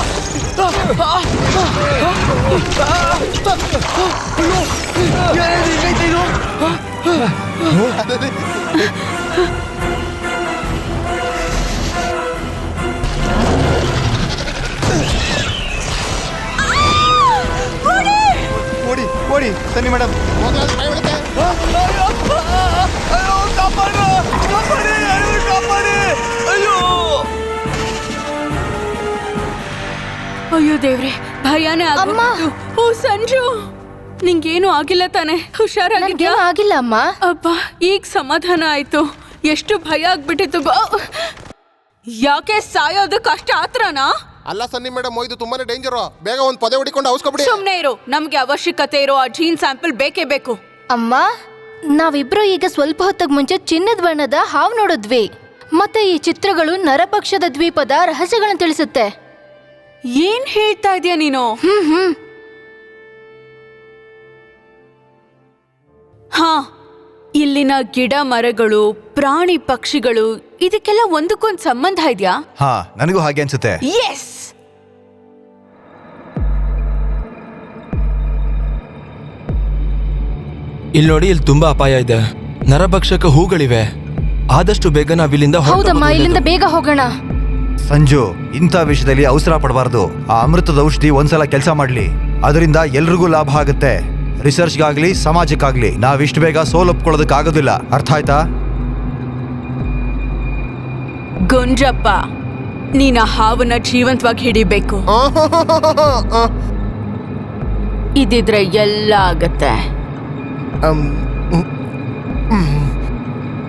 ಓಡಿ ಓಡಿ ಸನ್ನಿ ಮೇಡಮ್. ಅಯ್ಯೋ ದೇವ್ರೆ, ಭಯನೇ ಆಗೋಯ್ತು. ಓ ಸಂಜು, ನಿಂಗೇನು ಆಗಿಲ್ಲ ತಾನೆ? ಹುಷಾರಾಗಿದ್ಯಾ? ಆಗಿಲ್ಲ ಅಮ್ಮ. ಅಬ್ಬಾ, ಈಗ ಸಮಾಧಾನ ಆಯ್ತು. ಎಷ್ಟು ಭಯ ಆಗ್ಬಿಟ್ಟಿತ್ತು. ಯಾಕೆ ಸಾಯೋದಕ್ಕೆ ಅಷ್ಟ ಆತ್ರನಾ? ಅಲ್ಲ ಸನ್ನಿ ಮೇಡಮ್, ಇದು ತುಂಬಾನೇ ಡೇಂಜರು. ಬೇಗ ಒಂದು ಪೊದೆ ಹೊಡಿಕೊಂಡು ಔಸ್ಕೊಬಿಡಿ. ಸುಮ್ನೆ ಇರು. ನಮ್ಗೆ ಅವಶ್ಯಕತೆ ಇರೋ ಆ ಜೀನ್ ಸ್ಯಾಂಪಲ್ ಬೇಕೇ ಬೇಕು. ಅಮ್ಮ, ನಾವಿಬ್ರು ಈಗ ಸ್ವಲ್ಪ ಹೊತ್ತಿಗೆ ಮುಂಚೆ ಚಿನ್ನದ ಬಣ್ಣದ ಹಾವು ನೋಡಿದ್ವಿ. ಮತ್ತೆ ಈ ಚಿತ್ರಗಳು ನರಪಕ್ಷದ ದ್ವೀಪದ ರಹಸ್ಯಗಳನ್ನು ತಿಳಿಸುತ್ತೆ. ಏನ್ ಹೇಳ್ತಾ ಇದೀಯ ನೀನು? ಹಾ, ಇಲ್ಲಿನ ಗಿಡ ಮರಗಳು, ಪ್ರಾಣಿ ಪಕ್ಷಿಗಳು, ಇದಕ್ಕೆಲ್ಲ ಒಂದಕ್ಕೊಂದು ಸಂಬಂಧ ಇದೆಯಾ? ಹಾ, ನನಗೂ ಹಾಗೆ ಅನ್ಸುತ್ತೆ. ಎಸ್. ಇಲ್ಲಿ ನೋಡಿ, ಇಲ್ಲಿ ತುಂಬಾ ಅಪಾಯ ಇದೆ. ನರಭಕ್ಷಕ ಹೂಗಳಿವೆ. ಆದಷ್ಟು ಬೇಗ ನಾವಿಲ್ಲಿಂದ ಹೌದಮ್ಮ, ಇಲ್ಲಿಂದ ಬೇಗ ಹೋಗೋಣ. ಸಂಜು, ಇಂಥ ವಿಷಯದಲ್ಲಿ ಅವಸರ ಪಡಬಾರ್ದು. ಆ ಅಮೃತದ ಔಷಧಿ ಒಂದ್ಸಲ ಕೆಲಸ ಮಾಡ್ಲಿ. ಅದರಿಂದ ಎಲ್ರಿಗೂ ಲಾಭ ಆಗುತ್ತೆ. ರಿಸರ್ಚ್ಗಾಗ್ಲಿ ಸಮಾಜಕ್ಕಾಗ್ಲಿ ನಾವಿಷ್ಟು ಬೇಗ ಸೋಲೊಪ್ಕೊಳ್ಳೋದಕ್ಕಾಗೋದಿಲ್ಲ. ಅರ್ಥ ಆಯ್ತಾ? ಗುಂಜಪ್ಪ, ನೀನ ಹಾವನ್ನ ಜೀವಂತವಾಗಿ ಹಿಡಿಬೇಕು. ಇದಿದ್ರೆ ಎಲ್ಲ ಆಗತ್ತೆ.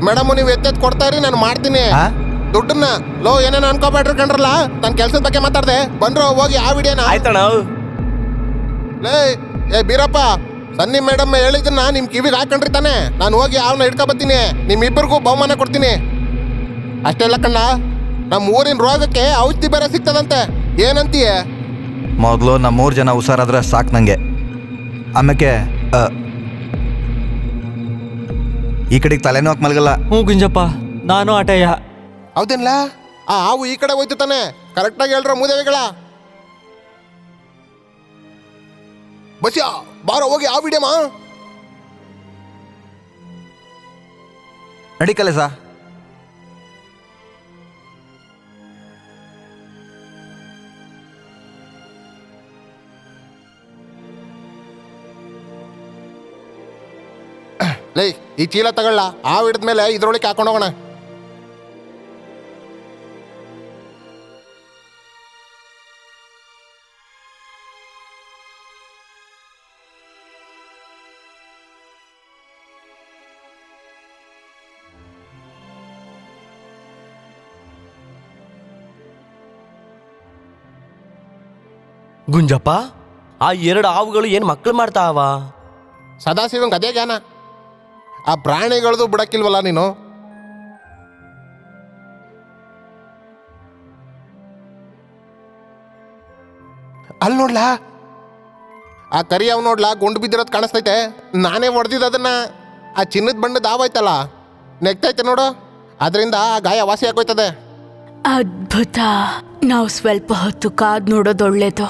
ಮೇಡಮ್ ನೀವು ಎತ್ತೆತ್ ಕೊಡ್ತಾ ಇರಿ, ನಾನು ಮಾಡ್ತೀನಿ ದುಡ್ಡನ್ನ. ಲೋ ಏನೇನು ಅನ್ಕೋಬೇಡ್ರಿ ಕಂಡ್ರಲ್ಲ, ನನ್ನ ಕೆಲ್ಸದ ಬಗ್ಗೆ ಮಾತಾಡ್ದೆ. ಬಂದ್ರು ಹೋಗಿ ಆ ವಿಡಿಯೋನ. ಆಯ್ತಣ್ಣ. ಲೇ ಏ ಬೀರಪ್ಪ, ಸನ್ನಿ ಮೇಡಮ್ ಹೇಳಿದ್ದನ್ನ ನಿಮ್ ಕಿವಿಗೆ ಹಾಕೊಂಡ್ರಿ ತಾನೆ. ನಾನು ಹೋಗಿ ಅವನ್ನ ಹಿಡ್ಕೊಬತ್ತೀನಿ, ನಿಮ್ಮಿಬ್ಬರಿಗೂ ಬಹುಮಾನ ಕೊಡ್ತೀನಿ. ಅಷ್ಟೆಲ್ಲ ಕಣ್ಣ, ನಮ್ಮ ಊರಿನ ರೋಗಕ್ಕೆ ಔಷಧಿ ಬೇರೆ ಸಿಗ್ತದಂತೆ. ಏನಂತೀಯ? ಮೊದಲು ನಮ್ಮ 3 ಜನ ಹುಷಾರಾದ್ರೆ ಸಾಕು ನಂಗೆ. ಆಮೇಲೆ ಈ ಕಡೆಗೆ ತಲೆನೂ ಹಾಕಿ ಮಲಗಲ್ಲ. ಹ್ಞೂ ಗುಂಜಪ್ಪ, ನಾನು ಆಟಯ್ಯ. ಹೌದೇನ್ಲ? ಆ ಹಾವು ಈ ಕಡೆ ಹೋಯ್ತು ತಾನೆ. ಕರೆಕ್ಟಾಗಿ ಹೇಳ್ರ ಮೂದೇವಿಗಳ. ಬಸ್ಯಾ ಬಾರೋ ಹೋಗಿ ಆ ವಿಡಿಯೋಮ. ನಡಿಕಲೆ ಸಾ. ಲೈ ಈ ಚೀಲ ತಗೊಳ್ಳ, ಆ ಹಿಡಿದ್ಮೇಲೆ ಇದ್ರೊಳಗೆ ಹಾಕೊಂಡು ಹೋಗೋಣ. ಗುಂಜಪ್ಪ, ಆ 2 ಹಾವುಗಳು ಏನ್ ಮಕ್ಳು ಮಾಡ್ತಾವ? ಸದಾಶಿವಂಗ್ ಅದೇ ಜ್ಞಾನ. ಆ ಪ್ರಾಣಿಗಳದು ಬಿಡಕ್ಕಿಲ್ವಲ್ಲ ನೀನು. ಅಲ್ಲಿ ನೋಡ್ಲಾ, ಆ ಕರಿ ಅವ್ ನೋಡ್ಲಾ ಗುಂಡು ಬಿದ್ದಿರೋದು ಕಾಣಿಸ್ತೈತೆ. ನಾನೇ ಹೊಡೆದಿದ್ದ ಅದನ್ನ. ಆ ಚಿನ್ನದ ಬಣ್ಣದ ಹಾವಾಯ್ತಲ್ಲ, ನೆಗ್ತೈತೆ ನೋಡು, ಅದರಿಂದ ಆ ಗಾಯ ವಾಸಿ ಆಗೋಯ್ತದೆ. ಅದ್ಭುತ. ನಾವು ಸ್ವಲ್ಪ ಹೊತ್ತು ಕಾದ್ ನೋಡೋದು ಒಳ್ಳೇದು.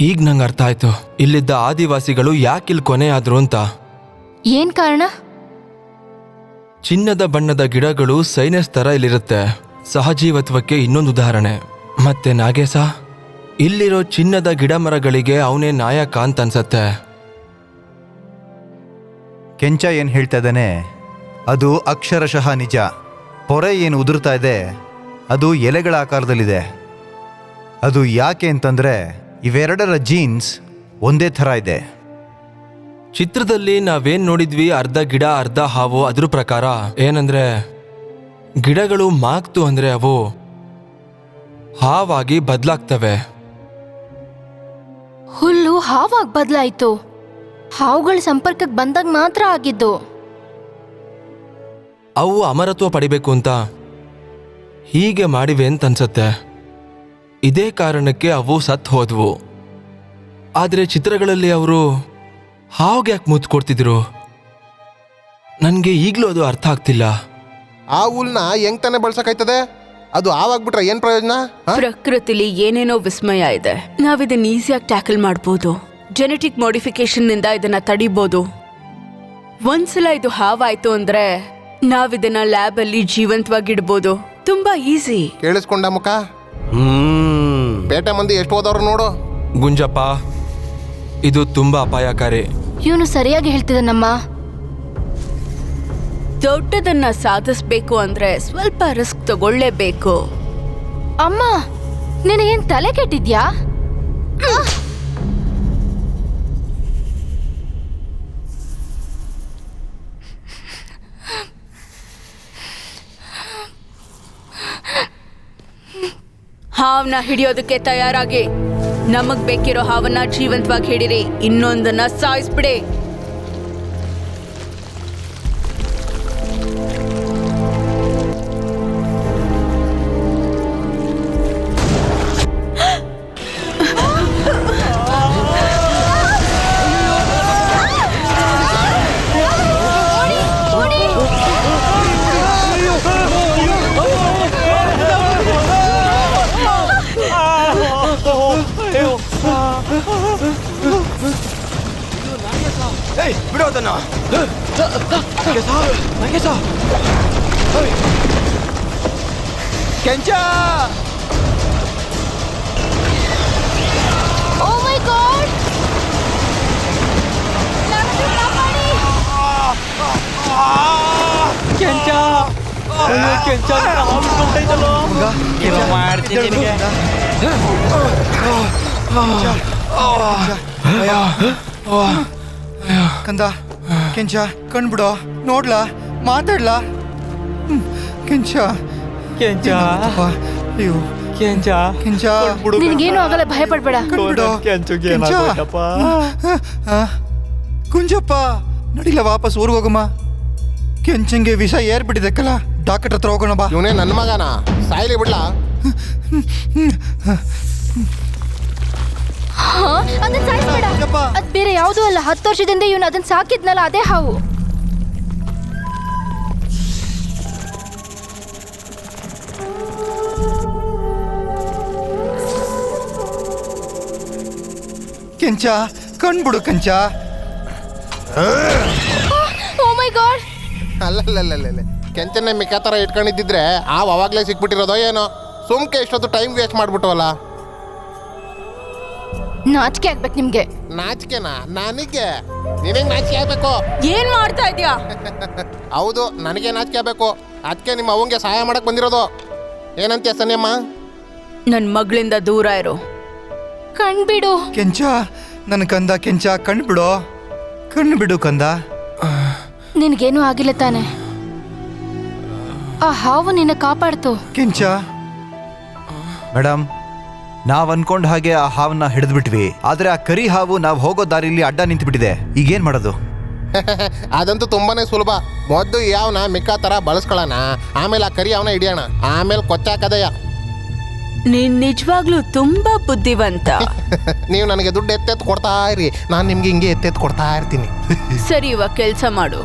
ಈಗ ನಂಗೆ ಅರ್ಥ ಆಯ್ತು ಇಲ್ಲಿದ್ದ ಆದಿವಾಸಿಗಳು ಯಾಕಿಲ್ಲಿ ಕೊನೆ ಆದ್ರು ಅಂತ. ಏನ್ ಕಾರಣ? ಚಿನ್ನದ ಬಣ್ಣದ ಗಿಡಗಳು ಸೈನಸ್ ತರ ಇಲ್ಲಿರುತ್ತೆ. ಸಹಜೀವತ್ವಕ್ಕೆ ಇನ್ನೊಂದು ಉದಾಹರಣೆ. ಮತ್ತೆ ನಾಗೇಶ, ಇಲ್ಲಿರೋ ಚಿನ್ನದ ಗಿಡ ಮರಗಳಿಗೆ ಅವನೇ ನಾಯಕ ಅಂತ ಅನ್ಸತ್ತೆ. ಕೆಂಚ ಏನು ಹೇಳ್ತಾ ಇದ್ದಾನೆ ಅದು ಅಕ್ಷರಶಃ ನಿಜ. ಪೊರೆ ಏನು ಉದುರ್ತಾ ಇದೆ ಅದು ಎಲೆಗಳ ಆಕಾರದಲ್ಲಿದೆ. ಅದು ಯಾಕೆ ಅಂತಂದ್ರೆ ಇವೆರಡರ ಜೀನ್ಸ್ ಒಂದೇ ಥರ ಇದೆ. ಚಿತ್ರದಲ್ಲಿ ನಾವೇನ್ ನೋಡಿದ್ವಿ, ಅರ್ಧ ಗಿಡ ಅರ್ಧ ಹಾವು, ಅದ್ರ ಪ್ರಕಾರ ಏನಂದ್ರೆ ಗಿಡಗಳು ಮಾಗ್ತು ಅಂದ್ರೆ ಅವು ಹಾವಾಗಿ ಬದಲಾಗ್ತವೆ. ಹುಲ್ಲು ಹಾವಾಗಿ ಬದಲಾಯ್ತು. ಹಾವುಗಳ ಸಂಪರ್ಕಕ್ಕೆ ಬಂದಾಗ ಮಾತ್ರ ಆಗಿದ್ದು. ಅವು ಅಮರತ್ವ ಪಡಿಬೇಕು ಅಂತ ಹೀಗೆ ಮಾಡಿವೆ ಅಂತ ಅನ್ಸತ್ತೆ. ಇದೇ ಕಾರಣಕ್ಕೆ ಅವು ಸತ್ತು ಹೋದ್ವು. ಆದರೆ ಚಿತ್ರಗಳಲ್ಲಿ ಅವರು ಹಾವಿಗೆ ಯಾಕೆ ಮುತ್ತು ಕೊಡ್ತಿದ್ರು ನನಗೆ ಈಗಲೂ ಅದು ಅರ್ಥ ಆಗ್ತಿಲ್ಲ. ಆ ಹುಲ್ನ ಹೆಂಗ್ ತಾನೆ ಬಳಸಕ್ಕಾಯ್ತದೆ? ಅದು ಆವಾಗ್ಬಿಟ್ರೆ ಏನ್ ಪ್ರಯೋಜನ? ಪ್ರಕೃತಿಲಿ ಏನೇನೋ ವಿಸ್ಮಯ ಇದೆ. ನಾವಿದನ್ನ ಈಸಿಯಾಗಿ ಟ್ಯಾಕಲ್ ಮಾಡ್ಬೋದು. ಜೆನೆಟಿಕ್ ಮಾಡಿಫಿಕೇಶನ್ ನಿಂದ ಇದನ್ನ ತಡಿಬೋದು. ಒಂದ್ಸಲ ಇದು ಹಾವಾಯ್ತು ಅಂದ್ರೆ ನಾವಿದನ್ನ ಲ್ಯಾಬ್ ಅಲ್ಲಿ ಜೀವಂತವಾಗಿಡ್ಬೋದು. ತುಂಬಾ ಈಸಿ. ಕೇಳಿಸ್ಕೊಂಡ ಮುಖ? ಪೇಟೆ ಮಂದಿ ಎಷ್ಟು ಹೋದವ್ರು ನೋಡು. ಗುಂಜಪ್ಪ, ಇದು ತುಂಬಾ ಅಪಾಯಕಾರಿ. ಇವನು ಸರಿಯಾಗಿ ಹೇಳ್ತಿದ್ದಾನಮ್ಮ. ದೊಡ್ಡದನ್ನ ಸಾಧಿಸ್ಬೇಕು ಅಂದ್ರೆ ಸ್ವಲ್ಪ ರಿಸ್ಕ್ ತಗೊಳ್ಳೇಬೇಕು. ಅಮ್ಮ, ನಿನಗೇನ್ ತಲೆ ಕೆಟ್ಟಿದ್ಯಾ? ಹಾವನ್ನ ಹಿಡಿಯೋದಕ್ಕೆ ತಯಾರಾಗಿ. ನಮಗ್ ಬೇಕಿರೋ ಹಾವನ್ನ ಜೀವಂತವಾಗಿ ಹಿಡಿರಿ, ಇನ್ನೊಂದನ್ನ ಸಾಯಿಸ್ಬಿಡಿ. ಬಿಡೋದನ್ನ ಕೆಂಚ ಓ ಮೈ ಗಾಡ್ ಕೆಂಚ ಅಯ್ಯೋ, ಕೆಂಚ ನಿನ್ನ ಹಾವು ಹಿಡ್ಕೊಂಡ್ಬಿಟ್ಟೈತಲ್ಲೋ. ಏನೋ ಮಾಡ್ತೀನಿ ನಿನಗೆ. ಕಂದ ಕೆಂಚ ಕಣ್ಬಿಡೋ, ನೋಡ್ಲಾ, ಮಾತಾಡ್ಲಾ. ಕೆಂಚ ಕೆಂಚ ಅಯ್ಯೋ ಕೆಂಚ ಕೆಂಚ ನಿನ್ಗೇನು ಆಗಲ್ಲ, ಭಯ ಪಡ್ಬೇಡ. ಕಣ್ಬಿಡೋ. ಕೆಂಚಗೆ ಕೆಂಚ. ಏನಾಗೋಯ್ತಪ್ಪ? ಕುಂಜಪ್ಪ ನಡಿಲ್ಲ, ವಾಪಸ್ ಊರಿಗೆ ಹೋಗಮ್ಮ. ಕೆಂಚಂಗೆ ವಿಷ ಏರ್ಬಿಟ್ಟಿದೆ ಡಾಕ್ಟರ್ ಹತ್ರ ಹೋಗೋಣ ಬಾ. ಇವನೇ ನನ್ನ ಮಗನ, ಸಾಯ್ಲಿ ಬಿಡ್ಲಾ? ಅದನ್ನ ಸಾಯಿಸ್ಬೇಡ. ಅದ್ ಬೇರೆ ಯಾವುದೂ ಅಲ್ಲ, 10 ವರ್ಷದಿಂದ ಇವನು ಅದನ್ನ ಸಾಕಿದ್ನಲ್ಲ, ಅದೇ ಹಾವು. ಕೆಂಚ ಕಣ್ಬಿಡು ಕೆಂಚ. ಓ ಮೈ ಗಾಡ್. ಅಲ್ಲಲ್ಲಲ್ಲಲ್ಲ, ಕೆಂಚನ್ನೇ ಮಿಕ್ಕ ಥರ ಇಟ್ಕೊಂಡಿದ್ದಿದ್ರೆ ಅವಾಗಲೇ ಸಿಕ್ಬಿಟ್ಟಿರೋದೋ ಏನೋ. ಸುಮ್ಕೆ ಇಷ್ಟೊತ್ತು ಟೈಮ್ ವೇಸ್ಟ್ ಮಾಡ್ಬಿಟ್ಟವಲ್ಲ. ನಾಚಿಕೆ ಆಗ್ಬೇಕು ನಿಮ್ಗೆ. ನಾಚಿಕೆನಾ? ನನಗೆ? ನಿನಗೆ ನಾಚಿಕೆ ಆಗ್ಬೇಕು? ಏನ್ ಮಾಡ್ತಾ ಇದ್ಯಾ? ಹೌದು, ನನಗೆ ನಾಚಿಕೆ ಆಗ್ಬೇಕು. ಅದಕ್ಕೆ ನಿಮ್ಮ ಅವಂಗೆ ಸಹಾಯ ಮಾಡಕ್ ಬಂದಿರೋದು. ಏನಂತೀಯ ಸನ್ಯಮ್ಮ? ನನ್ ಮಗಳಿಂದ ದೂರ ಇರು. ಕಣ್ಬಿಡು. ಕೆಂಚ ನನ್ನ ಕಂದ, ಕೆಂಚ ಕಣ್ಬಿಡು, ಕಣ್ಬಿಡು ಕಂದ. ನಿನ್ಗೇನು ಆಗಿಲ್ಲ ತಾನೆ? ಆ ಹಾವು ನಿನ್ನ ಕಾಪಾಡ್ತು. ಕೆಂಚ ಮೇಡಮ್, ನಾವ್ ಅನ್ಕೊಂಡ್ ಹಾಗೆ ಆ ಹಾವನ್ನ ಹಿಡಿದ್ಬಿಟ್ವಿ, ಆದ್ರೆ ಆ ಕರಿ ಹಾವು ನಾವ್ ಹೋಗೋ ದಾರಿಲಿ ಅಡ್ಡ ನಿಂತ್ಬಿಟ್ಟಿದೆ. ಈಗೇನ್ ಮಾಡೋದು? ಅದಂತೂ ತುಂಬಾನೇ ಸುಲಭ. ಮೊದಲು ಯಾವನ ಮಿಕ್ಕ ಥರ ಬಳಸ್ಕೊಳ್ಳೋಣ, ಆಮೇಲೆ ಆ ಕರಿ ಅವನ ಹಿಡಿಯೋಣ, ಆಮೇಲೆ ಕೊಚ್ಚಾಕದಯ್ಯ. ನೀನ್ ನಿಜವಾಗ್ಲೂ ತುಂಬಾ ಬುದ್ಧಿವಂತ. ನೀವು ನನಗೆ ದುಡ್ಡು ಎತ್ತೆತ್ತು ಕೊಡ್ತಾ ಇರಿ, ನಾನು ನಿಮ್ಗೆ ಹಿಂಗೆ ಎತ್ತೆತ್ತು ಕೊಡ್ತಾ ಇರ್ತೀನಿ. ಸರಿ, ಇವಾಗ ಕೆಲ್ಸ ಮಾಡು.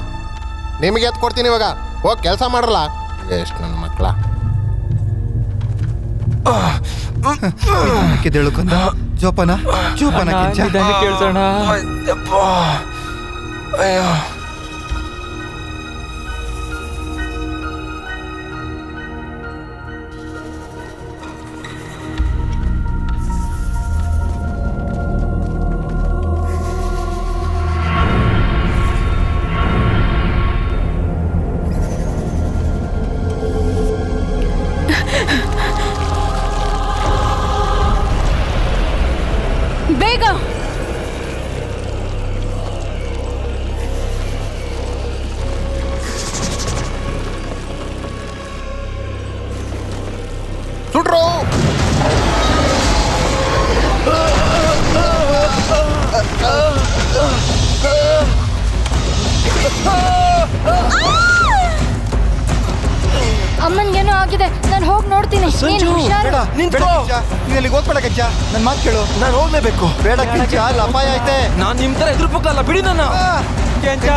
ನಿಮಗೆ ಎತ್ತು ಕೊಡ್ತೀನಿ ಇವಾಗ. ಹೋಗಿ ಕೆಲಸ ಮಾಡ್ರಲ್ಲ. ಎಷ್ಟು ನನ್ನ ಮಕ್ಕಳ. ಕೆದೇಳು ಕಂದ, ಜೋಪಾನ ಜೋಪಾನ ಕೆಂಚ. ಕೇಳ್ಸೋಣ. ಅಯ್ಯೋ, ಬೇಗ. ಸುಡ್ರು. ಅಮ್ಮನ್ಗೇನೋ ಆಗಿದೆ, ನಾನು ಹೋಗಿ ನೋಡ್ತೀನಿ. ನೀನ್ ಹುಷಾರು. ನೀನಲ್ಲಿ ಓದ್ಬೇಡ ಕೆಂಚ, ನನ್ನ ಮಾತು ಕೇಳು. ನಾನು ಹೋಗ್ಲೇಬೇಕು. ಬೇಡ ಕೆಂಚ, ಅಲ್ಲಿ ಅಪಾಯ ಐತೆ. ನಾನು ನಿಮ್ ತರ ಎದುರುಪಕ್ಕಲ್ಲ, ಬಿಡಿ ನನ್ನ. ಕೆಂಚ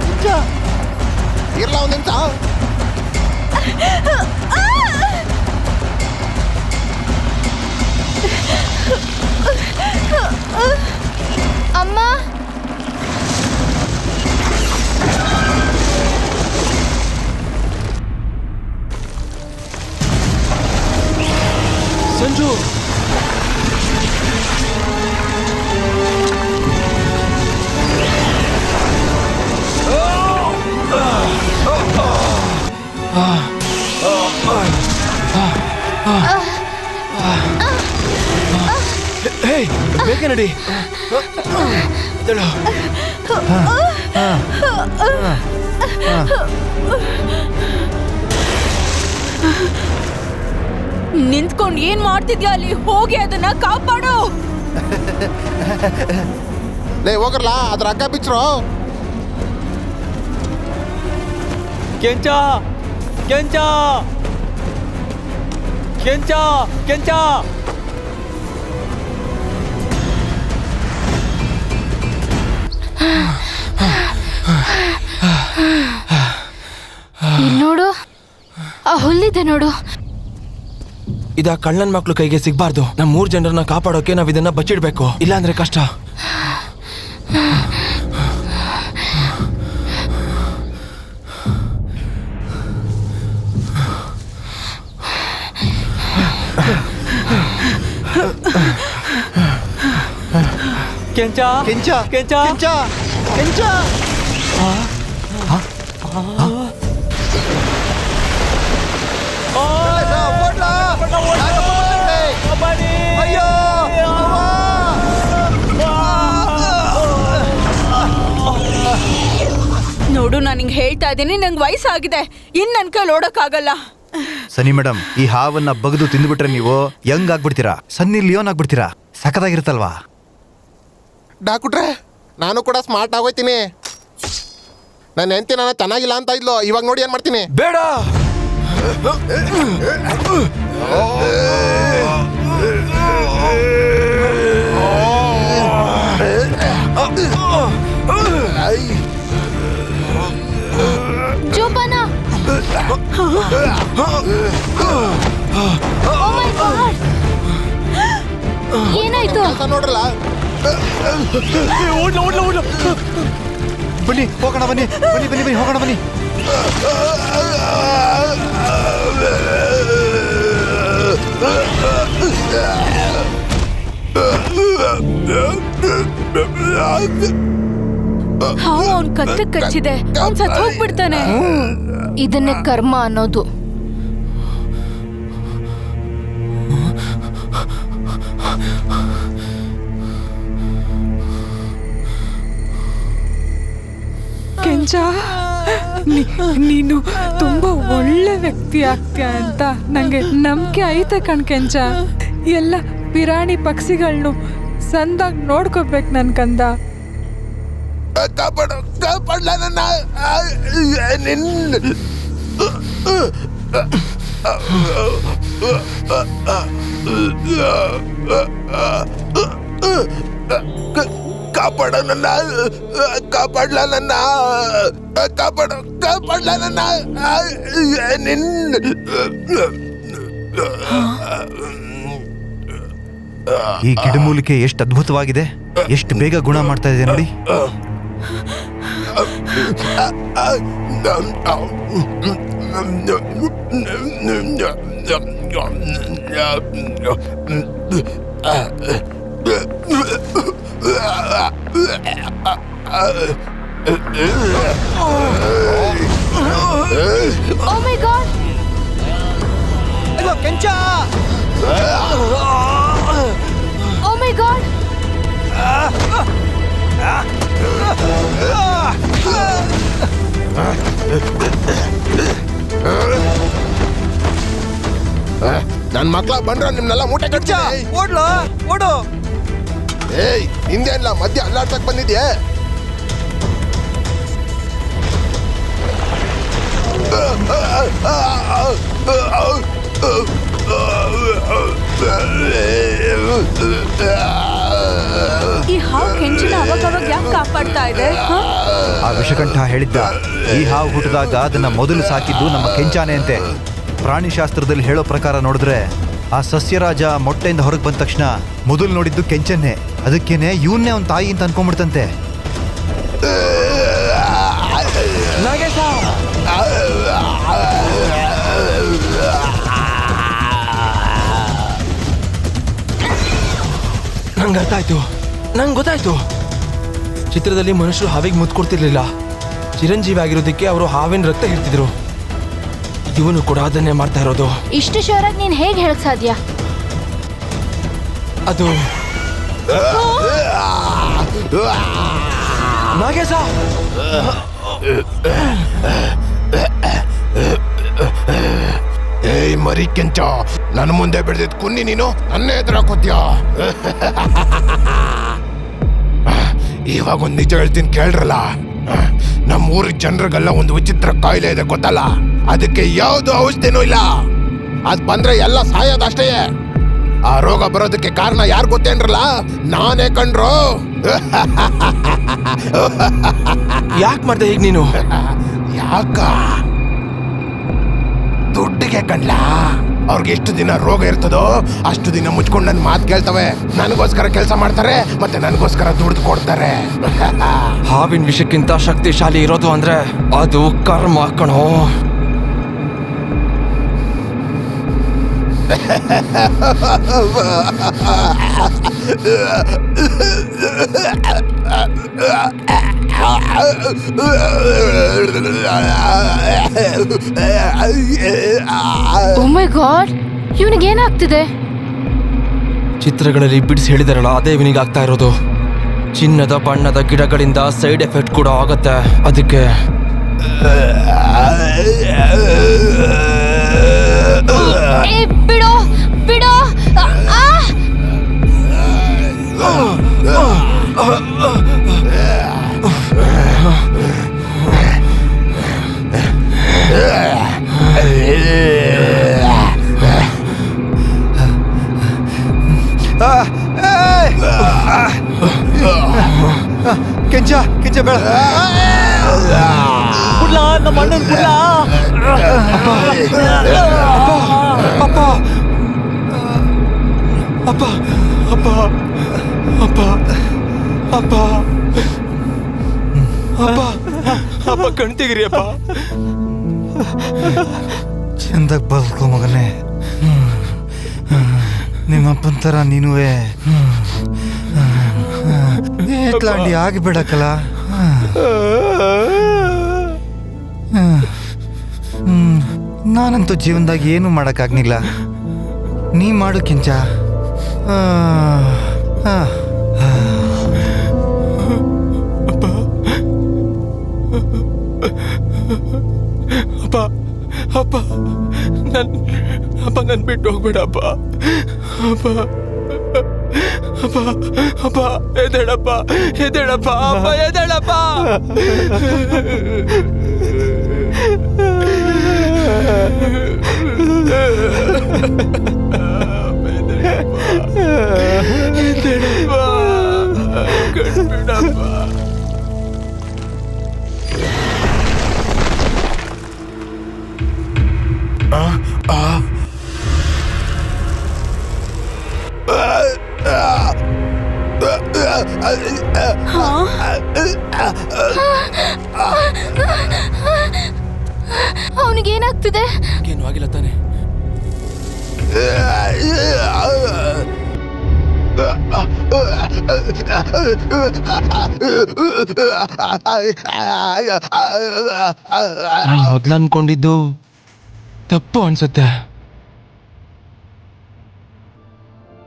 ಕೆಂಚ ಇರ್ಲ ಒಂದು ನಿಮಿಷ. ಅಮ್ಮ, ಸಂಜು, ಹೇ, ಬೇಗ ನಡಿ. ನಿಂತ್ಕೊಂಡು ಏನ್ ಮಾಡ್ತಿದ್ಯಾ ಅಲ್ಲಿ? ಹೋಗಿ ಅದನ್ನ ಕಾಪಾಡು. ಲೇ ಹೋಗ್ರಲ್ಲ, ಅದ್ರ ಹಗ್ಗ ಬಿಚ್ಚರು. ಕೆಂಚ ಕೆಂಚ ಕೆಂಚ ಕೆಂಚ. ಇಲ್ಲಿ ನೋಡು, ಆ ಹುಲ್ಲಿದೆ ನೋಡು. ಇದ ಕಳ್ಳನ್ ಮಕ್ಳು ಕೈಗೆ ಸಿಗ್ಬಾರ್ದು. ನಮ್ 3 ಜನರನ್ನ ಕಾಪಾಡೋಕೆ ನಾವ್ ಇದನ್ನ ಬಚ್ಚಿಡ್ಬೇಕು, ಇಲ್ಲಾಂದ್ರೆ ಕಷ್ಟ. ಕೆಂಚ ಕೆಂಚ ಕೆಂಚ ಕೆಂಚ ಕೆಂಚ ಅಯ್ಯೋ ನೋಡು ನಾನು ಹಿಂಗ್ ಹೇಳ್ತಾ ಇದ್ದೀನಿ, ನಂಗೆ ವಯಸ್ಸಾಗಿದೆ, ಇನ್ ನನ್ ಕೈಲಿ ಓಡಕ್ಕಾಗಲ್ಲ. ಸನಿ ಮೇಡಮ್, ಈ ಹಾವನ್ನ ಬಗ್ದು ತಿಂದ್ಬಿಟ್ರೆ ನೀವು ಯಂಗ್ ಆಗ್ಬಿಡ್ತೀರಾ, ಸನ್ನಿ ಲಿಯೋನ್ ಆಗ್ಬಿಡ್ತೀರಾ. ಸಖತ್ತಾಗಿರುತ್ತಲ್ವಾ? ಡಾಕ್ಟ್ರೆ, ನಾನು ಕೂಡ ಸ್ಮಾರ್ಟ್ ಆಗೋಯ್ತೀನಿ. ನನ್ನ ಹೆಂಡತಿ ನಾನು ಚೆನ್ನಾಗಿಲ್ಲ ಅಂತ ಇದ್ಲು, ಇವಾಗ ನೋಡಿ ಏನ್ ಮಾಡ್ತೀನಿ. ಬೇಡ. ಜೋಪಾನ. Oh my God. ಏನಾಯ್ತು? ನೋಡ್ರಲ್ಲ, ಬನ್ನಿ ಹೋಗೋಣ, ಬನ್ನಿ ಬನ್ನಿ ಬನ್ನಿ ಬನ್ನಿ ಹೋಗೋಣ, ಬನ್ನಿ. ಹಾವು ಅವ್ನ್ ಕತ್ತಕ್ ಕಚ್ಚಿದೆ, ಅವ್ನ್ ಸತ್ ಹೋಗ್ಬಿಡ್ತಾನೆ. ಇದನ್ನೇ ಕರ್ಮ ಅನ್ನೋದು. ಕೆಂಚ, ನೀನು ತುಂಬಾ ಒಳ್ಳೆ ವ್ಯಕ್ತಿ ಆಗ್ತೀಯ ಅಂತ ನಂಗೆ ನಂಬಿಕೆ ಐತೆ ಕಣ್ ಕೆಂಚ. ಎಲ್ಲ ಪಿರಾಣಿ ಪಕ್ಷಿಗಳನ್ನು ಸಂದಾಗ್ ನೋಡ್ಕೋಬೇಕು ನನ್ ಕಂದ. ಕಾಪಾಡಲ ನನ್ನ. ಕಾಪಾಡ ನನ್ನ, ಕಾಪಾಡ್ಲ ನನ್ನ, ಕಾಪಾಡ್ಲ ನನ್ನ. ಈ ಗಿಡಮೂಲಿಕೆ ಎಷ್ಟು ಅದ್ಭುತವಾಗಿದೆ, ಎಷ್ಟು ಬೇಗ ಗುಣ ಮಾಡ್ತಾ ಇದೆ ನೋಡಿ. Oh my God. Kencha, Oh my God. ನನ್ ಮಕ್ಳ ಬಂದ್ರ ನಿಮ್ನೆಲ್ಲ ಮೂಟೆ ಕಟ್ಟ. ಓಡ್ಲೋ ಓಡು. ಏಯ್, ಹಿಂದೇನ್ಲ ಮಧ್ಯ ಅಲ್ಲಾಡ್ಸಕ್ ಬಂದಿದ್ಯೆ? ಈ ಹಾವು ಕೆಂಚನ ಅವಾಗ ಯಾಕೆ ಕಾಪಾಡ್ತಾ ಇದೆ? ಆ ವಿಷಕಂಠ ಹೇಳಿದ್ದ, ಈ ಹಾವು ಹುಟ್ಟಿದಾಗ ಅದನ್ನ ಮೊದಲು ಸಾಕಿದ್ದು ನಮ್ಮ ಕೆಂಚಾನೆ ಅಂತೆ. ಪ್ರಾಣಿಶಾಸ್ತ್ರದಲ್ಲಿ ಹೇಳೋ ಪ್ರಕಾರ ನೋಡಿದ್ರೆ ಆ ಸಸ್ಯರಾಜ ಮೊಟ್ಟೆಯಿಂದ ಹೊರಗೆ ಬಂದ ತಕ್ಷಣ ಮೊದಲು ನೋಡಿದ್ದು ಕೆಂಚನ್ನೇ. ಅದಕ್ಕೇನೆ ಇವನ್ನೇ ಅವನ ತಾಯಿ ಅಂತ ಅನ್ಕೊಂಡ್ಬಿಡ್ತಂತೆ. ನಂಗೆ ಅರ್ಥ ಆಯ್ತು, ನಂಗೆ ಗೊತ್ತಾಯ್ತು. ಚಿತ್ರದಲ್ಲಿ ಮನುಷ್ಯರು ಹಾವಿಗೆ ಮುತ್ತು ಕೊಡ್ತಿರ್ಲಿಲ್ಲ. ಚಿರಂಜೀವಿ ಆಗಿರೋದಕ್ಕೆ ಅವರು ಹಾವಿನ ರಕ್ತ ಹಿಡ್ತಿದ್ರು. ಇವನು ಕೂಡ ಅದನ್ನೇ ಮಾಡ್ತಾ ಇರೋದು. ಇಷ್ಟು ಶೋರಾಗಿ ನೀನ್ ಹೇಗೆ ಹೇಳಕ್ ಸಾಧ್ಯ? ಅದು ನಾಗೇಶ. ಏಯ್ ಮರಿ ಕೆಂಚ, ನನ್ನ ಮುಂದೆ ಬೆಳೆದಿದ್ ಕುನ್ನಿ ನೀನು ನನ್ನೇ ಎದುರಾಕೋತ್ಯ. ಇವಾಗ ಒಂದ್ ನಿಜ ಹೇಳ್ತೀನಿ ಕೇಳ್ರಲ್ಲ. ನಮ್ಮ ಊರಿನ ಜನರಿಗೆಲ್ಲ ಒಂದು ವಿಚಿತ್ರ ಕಾಯಿಲೆ ಇದೆ ಗೊತ್ತಲ್ಲ? ಅದಕ್ಕೆ ಯಾವ್ದು ಔಷಧಿನೂ ಇಲ್ಲ. ಅದ್ ಬಂದ್ರೆ ಎಲ್ಲ ಸಾಯೋದಷ್ಟೇ. ಆ ರೋಗ ಬರೋದಕ್ಕೆ ಕಾರಣ ಯಾರು ಗೊತ್ತೇನ್ರಲ್ಲ? ನಾನೇ ಕಣ್ರು. ಯಾಕೆ ಮಾಡ್ದೆ ಈಗ ನೀನು? ಯಾಕ? ದುಡ್ಡಿಗೆ ಕಣ್ಲ. ಅವ್ರಿಗೆ ಎಷ್ಟು ದಿನ ರೋಗ ಇರ್ತದೋ ಅಷ್ಟು ದಿನ ಮುಚ್ಕೊಂಡು ನನ್ನ ಮಾತು ಕೇಳ್ತವೆ. ನನಗೋಸ್ಕರ ಕೆಲಸ ಮಾಡ್ತಾರೆ, ಮತ್ತೆ ನನಗೋಸ್ಕರ ದುಡ್ಡು ಕೊಡ್ತಾರೆ. ಹಾವಿನ ವಿಷಕ್ಕಿಂತ ಶಕ್ತಿಶಾಲಿ ಇರೋದು ಅಂದ್ರೆ ಅದು ಕರ್ಮ ಕಣೋ. ಓ ಮೈ ಗಾಡ್, ಇವನಿಗೇನಾಗ್ತಿದೆ? ಚಿತ್ರಗಳಲ್ಲಿ ಬಿಡಿಸಿ ಹೇಳಿದಾರಲ್ಲ, ಅದೇ ಇವನಿಗೆ ಆಗ್ತಾ ಇರೋದು. ಚಿನ್ನದ ಬಣ್ಣದ ಗಿಡಗಳಿಂದ ಸೈಡ್ ಎಫೆಕ್ಟ್ ಕೂಡ ಆಗತ್ತೆ. ಅದಕ್ಕೆ ಏ, ಬಿಡೋ ಬಿಡೋ. ಕೆಂಚ ಕೆಂಚ ಬೇಡ. ಬಿಡ್ಲಾ ನಮ್ಮ ಅಣ್ಣನ ಬಿಡ್ಲಾ. ಅಪ್ಪ ಅಪ್ಪ ಅಪ್ಪ ಅಪ್ಪ ಅಪ್ಪ ಅಪ್ಪ ಅಪ್ಪ ಅಪ್ಪ ಕಣ್ತಿಗಿರಿ ಅಪ್ಪ. ಚಂದಾಗ ಬದುಕೋ ಮಗನೇ. ನಿಮ್ಮಪ್ಪನ ಥರ ನೀನುವೇ ಏತ್ಲಾಂಡಿ ಆಗಿಬಿಡಕ್ಕಲ್ಲ. ನಾನಂತೂ ಜೀವನದಾಗ ಏನೂ ಮಾಡೋಕ್ಕಾಗ್ನಿಲ್ಲ. ನೀ ಮಾಡು ಕೆಂಚ. ಅಪ್ಪ ಅಪ್ಪ ನನ್ ಬಿಟ್ಟು ಹೋಗ್ಬೇಡಪ್ಪ. ಅಪ್ಪ ಅಪ್ಪ ಅಪ್ಪ ಎದ್ದೇಳಪ್ಪ ಎದ್ದೇಳಪ್ಪ ಅಪ್ಪ ಎದ್ದೇಳಪ್ಪ. ಎದ್ದೇಳಪ್ಪ ಕಣ್ಬಿಡಪ್ಪ. ಅವನಿಗೇನಾಗ್ತಿದೆ? ಏನು ಆಗಿಲ್ಲ ತಾನೆ? ನಾನು ಮೊದ್ಲು ಅನ್ಕೊಂಡಿದ್ದು ತಪ್ಪು ಅನ್ಸುತ್ತೆ.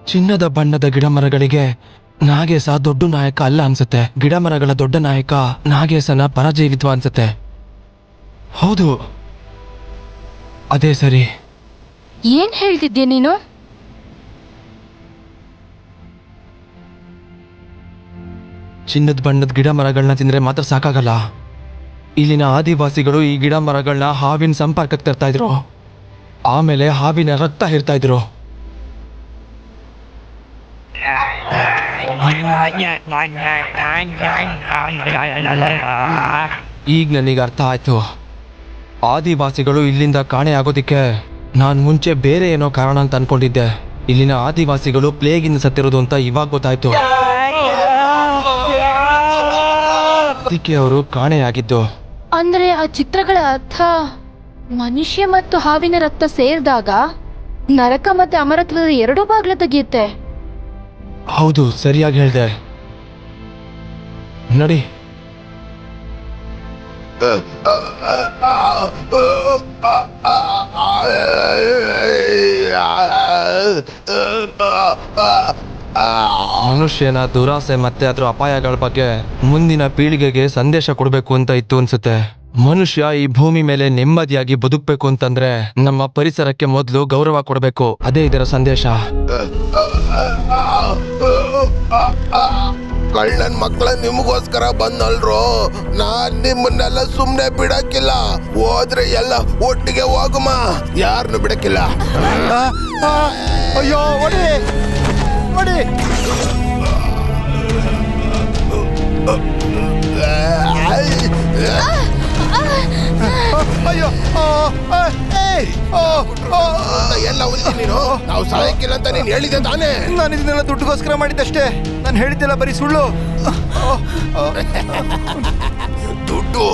ಚಿನ್ನದ ಬಣ್ಣದ ಗಿಡ ಮರಗಳಿಗೆ ನಾಗೇಶ ದೊಡ್ಡ ನಾಯಕ ಅಲ್ಲ ಅನ್ಸುತ್ತೆ. ಗಿಡ ಮರಗಳ ದೊಡ್ಡ ನಾಯಕ ನಾಗೇಶನ ಪರಾಜಯವಿದ್ವ ಅನ್ಸುತ್ತೆ. ಹೌದು, ಅದೇ ಸರಿ. ಏನ್ ಹೇಳ್ತಿದ್ದೆ ನೀನು? ಚಿನ್ನದ ಬಣ್ಣದ ಗಿಡ ಮರಗಳನ್ನ ತಿಂದ್ರೆ ಮಾತ್ರ ಸಾಕಾಗಲ್ಲ. ಇಲ್ಲಿನ ಆದಿವಾಸಿಗಳು ಈ ಗಿಡ ಮರಗಳನ್ನ ಹಾವಿನ ಸಂಪರ್ಕಕ್ಕೆ ತರ್ತಾ ಇದ್ರು. ಆಮೇಲೆ ಹಾವಿನ ರಕ್ತ ಹಿರ್ತಾ ಇದ್ರು. ಈಗ ನನಗೆ ಅರ್ಥ ಆಯ್ತು. ಆದಿವಾಸಿಗಳು ಇಲ್ಲಿಂದ ಕಾಣೆ ಆಗೋದಿಕ್ಕೆ ನಾನು ಮುಂಚೆ ಬೇರೆ ಏನೋ ಕಾರಣ ಅಂತ ಅನ್ಕೊಂಡಿದ್ದೆ. ಇಲ್ಲಿನ ಆದಿವಾಸಿಗಳು ಪ್ಲೇಗಿಂದ ಸತ್ತಿರೋದು ಅಂತ ಇವಾಗ ಗೊತ್ತಾಯ್ತು. ಅದಕ್ಕೆ ಅವರು ಕಾಣೆಯಾಗಿದ್ದು. ಅಂದ್ರೆ ಆ ಚಿತ್ರಗಳ ಅರ್ಥ ಮನುಷ್ಯ ಮತ್ತು ಹಾವಿನ ರಕ್ತ ಸೇರಿದಾಗ ನರಕ ಮತ್ತೆ ಅಮರತ್ವದ ಎರಡೂ ಬಾಗ್ಲ ತೆಗೆಯುತ್ತೆ. ಹೌದು, ಸರಿಯಾಗಿ ಹೇಳ್ದೆ. ನೋಡಿ, ಮನುಷ್ಯನ ದುರಾಸೆ ಮತ್ತೆ ಅದರ ಅಪಾಯಗಳ ಬಗ್ಗೆ ಮುಂದಿನ ಪೀಳಿಗೆಗೆ ಸಂದೇಶ ಕೊಡಬೇಕು ಅಂತ ಇತ್ತು ಅನ್ಸುತ್ತೆ. ಮನುಷ್ಯ ಈ ಭೂಮಿ ಮೇಲೆ ನೆಮ್ಮದಿಯಾಗಿ ಬದುಕಬೇಕು ಅಂತಂದ್ರೆ ನಮ್ಮ ಪರಿಸರಕ್ಕೆ ಮೊದಲು ಗೌರವ ಕೊಡಬೇಕು. ಅದೇ ಇದರ ಸಂದೇಶ. ಕಳ್ಳನ್ ಮಕ್ಕಳ ನಿಮಗೋಸ್ಕರ ಬಂದಲ್ರು. ನಾನ್ ನಿಮ್ಮನ್ನೆಲ್ಲ ಸುಮ್ನೆ ಬಿಡಕ್ಕಿಲ್ಲ. ಹೋದ್ರೆ ಎಲ್ಲ ಒಟ್ಟಿಗೆ ಹೋಗುಮ, ಯಾರನ್ನು ಬಿಡಕ್ಕಿಲ್ಲ. ಅಯ್ಯೋ ಒಡಿ ಒಡಿ. ಅಯ್ಯೋ ಎಲ್ಲ ಓದಿದ್ದೀನಿ ನೀನು. ನಾವು ಸಾಯಕ್ಕಿಲ್ಲ ಅಂತ ನೀನ್ ಹೇಳಿದ್ದೆ ತಾನೇ? ನಾನು ಇದನ್ನೆಲ್ಲ ದುಡ್ಡುಗೋಸ್ಕರ ಮಾಡಿದ್ದಷ್ಟೇ. ನಾನು ಹೇಳಿದ್ದೆಲ್ಲ ಬರೀ ಸುಳ್ಳು. ದುಡ್ಡು?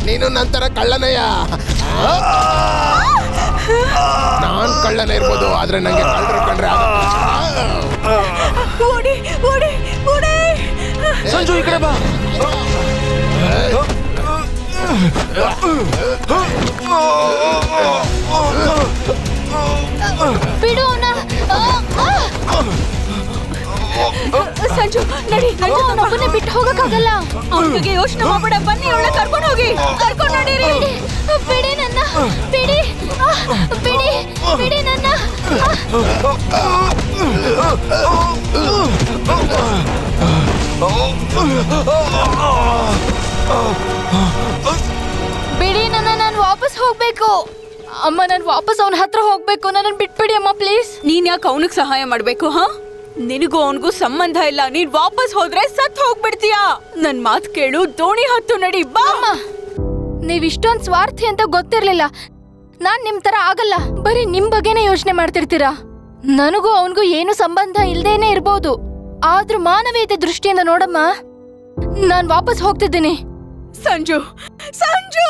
ನೀನು ನಂತರ ಕಳ್ಳನಯ್ಯ. ನಾನ್ ಕಳ್ಳನೇ ಇರ್ಬೋದು, ಆದ್ರೆ ನಂಗೆ ಕಳ್ಳರು ಕಂಡ್ರೆ ಓಡಿ ಓಡಿ ಓಡಿ. ಸಂಜು ಈ ಕಡೆ ಬಾ. ಬಿಡು ಅವ್ನ. ಸಂಜು ನಡಿ. ಅವನೊಬ್ಬನೇ ಬಿಟ್ಟು ಹೋಗಕ್ಕಾಗಲ್ಲ. ಅವನ ಬಗ್ಗೆ ಯೋಚನೆ ಮಾಡ್ಬೇಡ, ಬನ್ನಿ ಅವಳ ಕರ್ಕೊಂಡು ಹೋಗಿ. ಕರ್ಕೊಂಡು ನಡೀರಿ. ಬಿಡಿ ನನ್ನ, ಬಿಡಿ ಬಿಡಿ ಬಿಡಿ ನನ್ನ. ಬಿಡಿ ನನ್ನ, ನಾನು ವಾಪಸ್ ಹೋಗ್ಬೇಕು. ಅಮ್ಮ, ನಾನು ವಾಪಸ್ ಅವನ ಹತ್ರ ಹೋಗ್ಬೇಕು. ನನ್ನನ್ನು ಬಿಟ್ಬಿಡಿ ಅಮ್ಮ, ಪ್ಲೀಸ್. ನೀನ್ ಯಾಕೆ ಅವನಿಗೆ ಸಹಾಯ ಮಾಡ್ಬೇಕು? ಹಾ, ನಿನಗೂ ಅವನಿಗೂ ಸಂಬಂಧ ಇಲ್ಲ. ನೀನ್ ವಾಪಸ್ ಹೋದ್ರೆ ಸತ್ ಹೋಗ್ಬಿಡ್ತೀಯಾ. ನನ್ ಮಾತ್ ಕೇಳು, ದೋಣಿ ಹತ್ತು ನಡಿ ಬಾ. ಅಮ್ಮ, ನೀವ್ ಇಷ್ಟೊಂದ್ ಸ್ವಾರ್ಥಿ ಅಂತ ಗೊತ್ತಿರ್ಲಿಲ್ಲ. ನಾನ್ ನಿಮ್ ತರ ಆಗಲ್ಲ. ಬರೀ ನಿಮ್ ಬಗ್ಗೆನೇ ಯೋಚನೆ ಮಾಡ್ತಿರ್ತೀರಾ. ನನಗೂ ಅವನಿಗೂ ಏನು ಸಂಬಂಧ ಇಲ್ದೇನೆ ಇರ್ಬೋದು, ಆದ್ರೂ ಮಾನವೀಯತೆ ದೃಷ್ಟಿಯಿಂದ ನೋಡಮ್ಮ, ನಾನ್ ವಾಪಸ್ ಹೋಗ್ತಿದ್ದೀನಿ. ಸಂಜು, ಸಂಜು.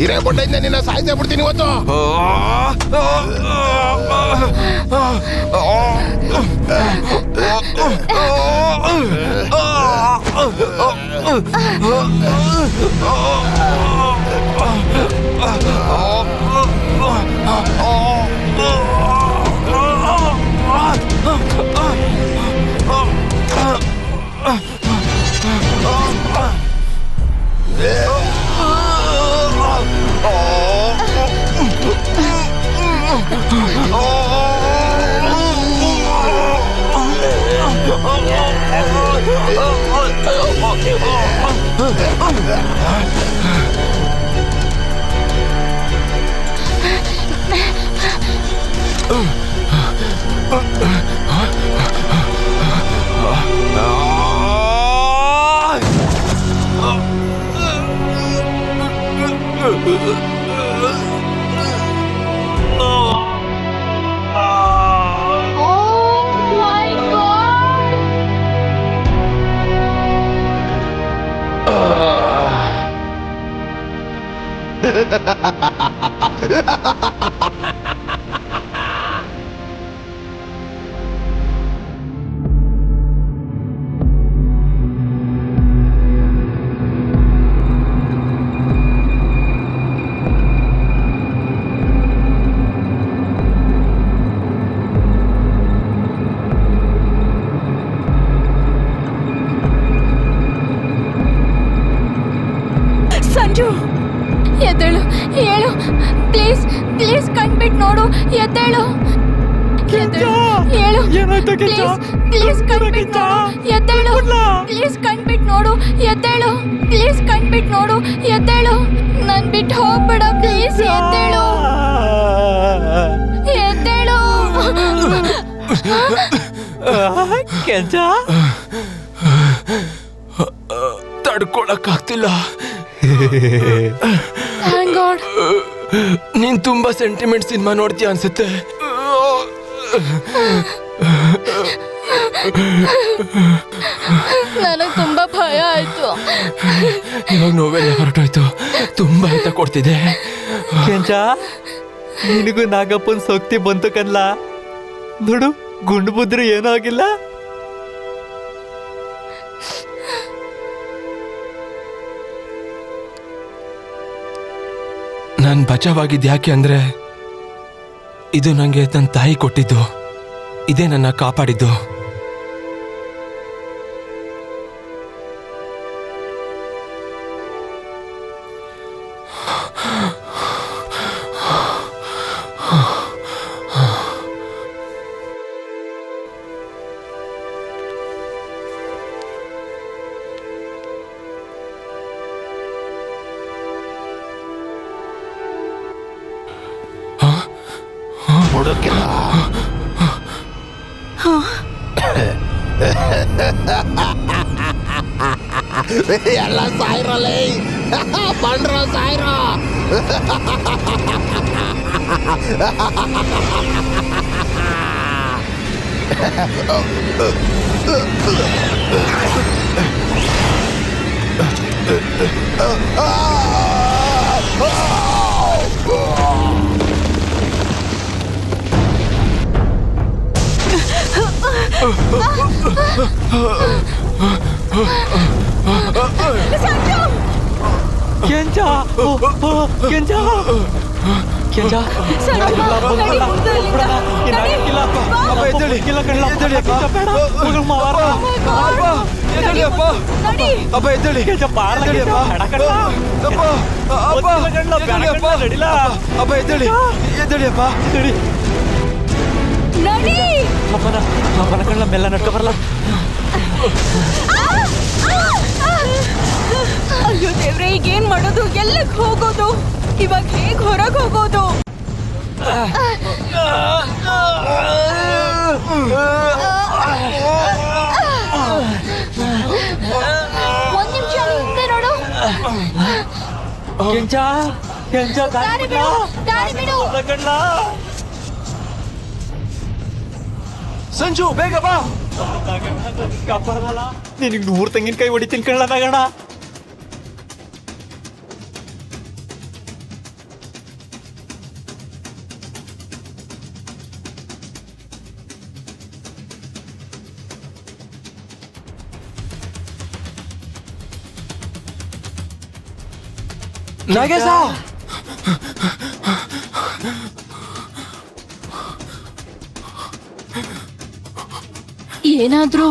ಹಿರೇ ಬೊಡ್ಡೆಯಿಂದ ನಿನ್ನ ಸಾಯಿಸೇ ಬಿಡ್ತೀನಿ ಇವತ್ತು. ಸಂಜು, ಎದ್ದೇಳು, ಹೇಳು ಪ್ಲೀಸ್, ಪ್ಲೀಸ್ ಕಣ್ಬಿಟ್ಟು ನೋಡು. ಎದ್ದೇಳು, ಹೇಳು ಪ್ಲೀಸ್ ಕಣ್ಬಿಟ್ಟು ನೋಡು. ಎದ್ದೇಳು ಪ್ಲೀಸ್, ಕಣ್ಬಿಟ್ಟು ನೋಡು. ಎದ್ದೇಳು ಪ್ಲೀಸ್, ಕಣ್ಬಿಟ್ಟು ನೋಡು. ಎದ್ದೇಳು, ನನ್ ಬಿಟ್ಟು ಹೋಗ್ಬೇಡ ಪ್ಲೀಸ್. ಎದ್ದೇಳು, ಎದ್ದೇಳು. ಕೆಂಚ, ತಡ್ಕೊಳಕ್ಕಾಗ್ತಿಲ್ಲ. Thank god. ನೀನ್ ತುಂಬಾ ಸೆಂಟಿಮೆಂಟ್ ಸಿನಿಮಾ ನೋಡ್ತೀಯ ಅನ್ಸುತ್ತೆ. ನನಗೆ ತುಂಬಾ ಭಯ ಆಯ್ತು. ಇವಾಗ ನೋವೆಲ್ಲ ಹೊರಟೋಯ್ತು. ತುಂಬಾ ಹಿತ ಕೊಡ್ತಿದೆ. ಕೆಂಚ, ನಿನಗೂ ನಾಗಪ್ಪನ್ ಸೋಕ್ತಿ ಬಂತು ಕನ್ಲ. ನೋಡು, ಗುಂಡು ಬುದ್ರೆ ಏನೂ ಆಗಿಲ್ಲ. ನಾನು ಬಚಾವಾಗಿದ್ದು ಯಾಕೆ ಅಂದ್ರೆ, ಇದು ನನಗೆ ನನ್ನ ತಾಯಿ ಕೊಟ್ಟಿದ್ದು. ಇದೇ ನನ್ನ ಕಾಪಾಡಿದ್ದು. ಎಲ್ಲ ಸಾಯ್ರಲ್ಲೇ ಬಂಡ್ರ ಸಾಯ್ರೋ. ಕೆಂಚ ಕೆಂಚ ಕೆಂಚ ಅಪ್ಪ ಎದ್ದೇಳಿ ಅಪ್ಪ ಎದ್ದೇಳಿ ಎದ್ದೇಳಿ ಅಪ್ಪ ಅಪ್ಪನ ಕಣ್ಣ ಮೆಲ್ಲ ನಡ್ಕೊ ಬರಲ್ಲ. ಅಯ್ಯೋ ದೇವ್ರೆ, ಈಗ ಏನ್ ಮಾಡೋದು? ಎಲ್ಲಕ್ ಹೋಗೋದು? ಇವಾಗ ಹೇಗ್ ಹೊರಗ್ ಹೋಗೋದು? ಒಂದ್ ನಿಮಿಷ ಹಿಂದೆ ನೋಡು. ಕೆಂಚ ಕೆಂಚ ದಾರಿ ಬಿಡು, ದಾರಿ ಬಿಡು. ಸಂಜು ಬೇಗ ಬಾ. ಕಾಪಾಡಲ್ಲ, ನಿನಗೆ 100 ತೆಂಗಿನಕಾಯಿ ಹೊಡಿತೀನಿ ಕಣ್ಣ ನಗಣ. ನಾಗೇಶ ಏನಾದ್ರೂ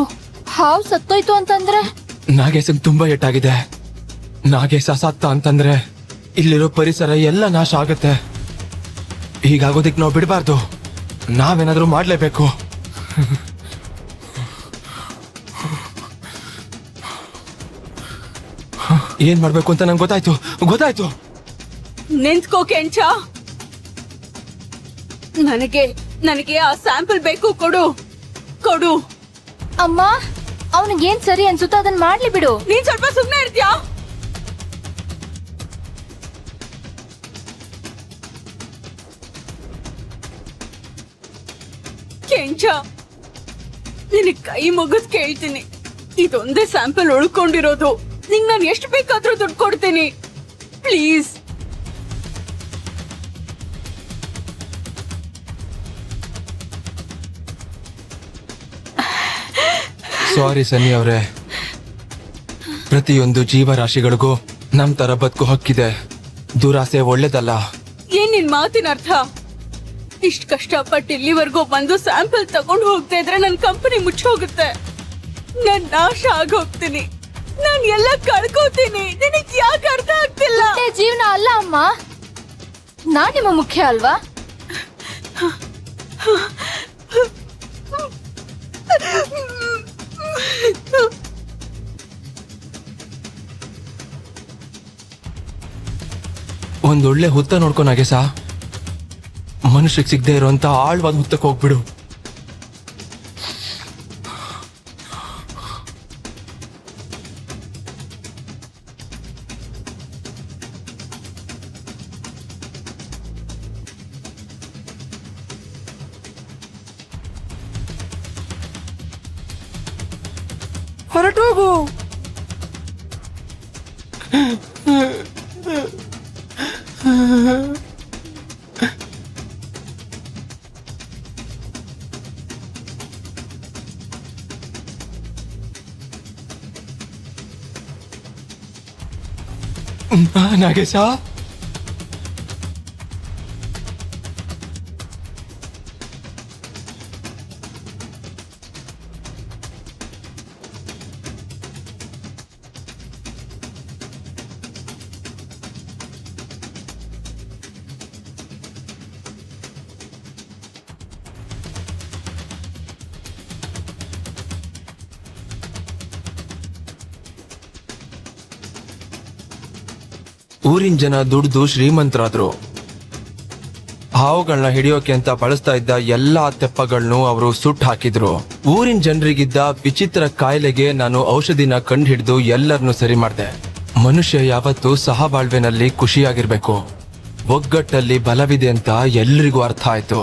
ಹಾವು ಸತ್ತೋಯ್ತು ಅಂತಂದ್ರೆ? ನಾಗೇಶಂಗ್ ತುಂಬಾ ಏಟಾಗಿದೆ. ನಾಗೇಶ ಸತ್ತ ಅಂತಂದ್ರೆ ಇಲ್ಲಿರೋ ಪರಿಸರ ಎಲ್ಲ ನಾಶ ಆಗುತ್ತೆ. ಹೀಗಾಗೋದಿಕ್ ನಾವು ಬಿಡಬಾರ್ದು. ನಾವೇನಾದ್ರೂ ಮಾಡ್ಲೇಬೇಕು. ಏನ್ ಮಾಡ್ಬೇಕು ಅಂತ ನಂಗೆ ಗೊತ್ತಾಯ್ತು. ನಿಂತ್ಕೋ ಕೆಂಚ. ನನಗೆ ಆ ಸ್ಯಾಂಪಲ್ ಬೇಕು. ಕೊಡು. ಅಮ್ಮ, ಅವನಿಗೇನ್ ಸರಿ ಅನ್ಸುತ್ತೋ ಅದನ್ನ ಮಾಡ್ಲಿ ಬಿಡು. ನೀನ್ ಸ್ವಲ್ಪ ಸುಮ್ನೆ ಇರ್ತೀಯಾ? ಕೆಂಚ, ನಿನಗ್ ಕೈ ಮುಗಿದ್ ಕೇಳ್ತೀನಿ, ಇದೊಂದೇ ಸ್ಯಾಂಪಲ್ ಉಳ್ಕೊಂಡಿರೋದು. ನಿಂಗ್ ನಾನು ಎಷ್ಟು ಬೇಕಾದ್ರೂ ದುಡ್ಡು ಕೊಡ್ತೀನಿ, ಪ್ಲೀಸ್. ಸಾರಿ ಸನ್ನಿ ಅವರೇ, ಪ್ರತಿಯೊಂದು ಜೀವರಾಶಿಗಳಿಗೂ ನಮ್ ತರ ಬದುಕು ಹಕ್ಕಿದೆ. ದುರಾಸೆ ಒಳ್ಳೇದಲ್ಲ. ಏನ್ ನಿನ್ ಮಾತಿನ ಅರ್ಥ? ಇಷ್ಟ ಕಷ್ಟಪಟ್ಟು ಇಲ್ಲಿವರೆಗೂ ಬಂದು ಸ್ಯಾಂಪಲ್ ತಗೊಂಡು ಹೋಗ್ತಾ ಇದ್ರೆ ನನ್ ಕಂಪನಿ ಮುಚ್ಚೋಗುತ್ತೆ. ನಾನ್ ನಾಶ ಆಗೋಗ್ತೀನಿ. ನಾನ್ ಎಲ್ಲ ಕಳ್ಕೋತೀನಿ. ನಿನಗ್ ಯಾಕೆ ಅರ್ಥ ಆಗ್ತಿಲ್ಲ? ಇದೇ ಜೀವನ ಅಲ್ಲ ಅಮ್ಮ. ನಾನ್ ನಿಮ್ಮ ಮುಖ್ಯ ಅಲ್ವಾ? ಒಂದೊಳ್ಳೆ ಹುತ್ತ ನೋಡ್ಕೊ ನಾಗೇಶ. ಮನುಷ್ಯಕ್ಕೆ ಸಿಗದೆ ಇರೋಂತ ಆಳ್ವಾದ ಹುತ್ತಕ್ಕೆ ಹೋಗ್ಬಿಡು. ಹೊರಟೋಗು. ನಾಗೇಶ, ಊರಿನ ಜನ ದುಡ್ದು ಶ್ರೀಮಂತರಾದ್ರು. ಹಾವುಗಳನ್ನ ಹಿಡಿಯೋಕೆ ಅಂತ ಬಳಸ್ತಾ ಇದ್ದ ಎಲ್ಲಾ ತೆಪ್ಪಗಳನ್ನು ಅವರು ಸುಟ್ಟು ಹಾಕಿದ್ರು. ಊರಿನ ಜನರಿಗಿದ್ದ ವಿಚಿತ್ರ ಕಾಯಿಲೆಗೆ ನಾನು ಔಷಧಿನ ಕಂಡು ಹಿಡಿದು ಎಲ್ಲರನ್ನೂ ಸರಿ ಮಾಡಿದೆ. ಮನುಷ್ಯ ಯಾವತ್ತೂ ಸಹಬಾಳ್ವೆನಲ್ಲಿ ಖುಷಿಯಾಗಿರ್ಬೇಕು, ಒಗ್ಗಟ್ಟಲ್ಲಿ ಬಲವಿದೆ ಅಂತ ಎಲ್ರಿಗೂ ಅರ್ಥ ಆಯ್ತು.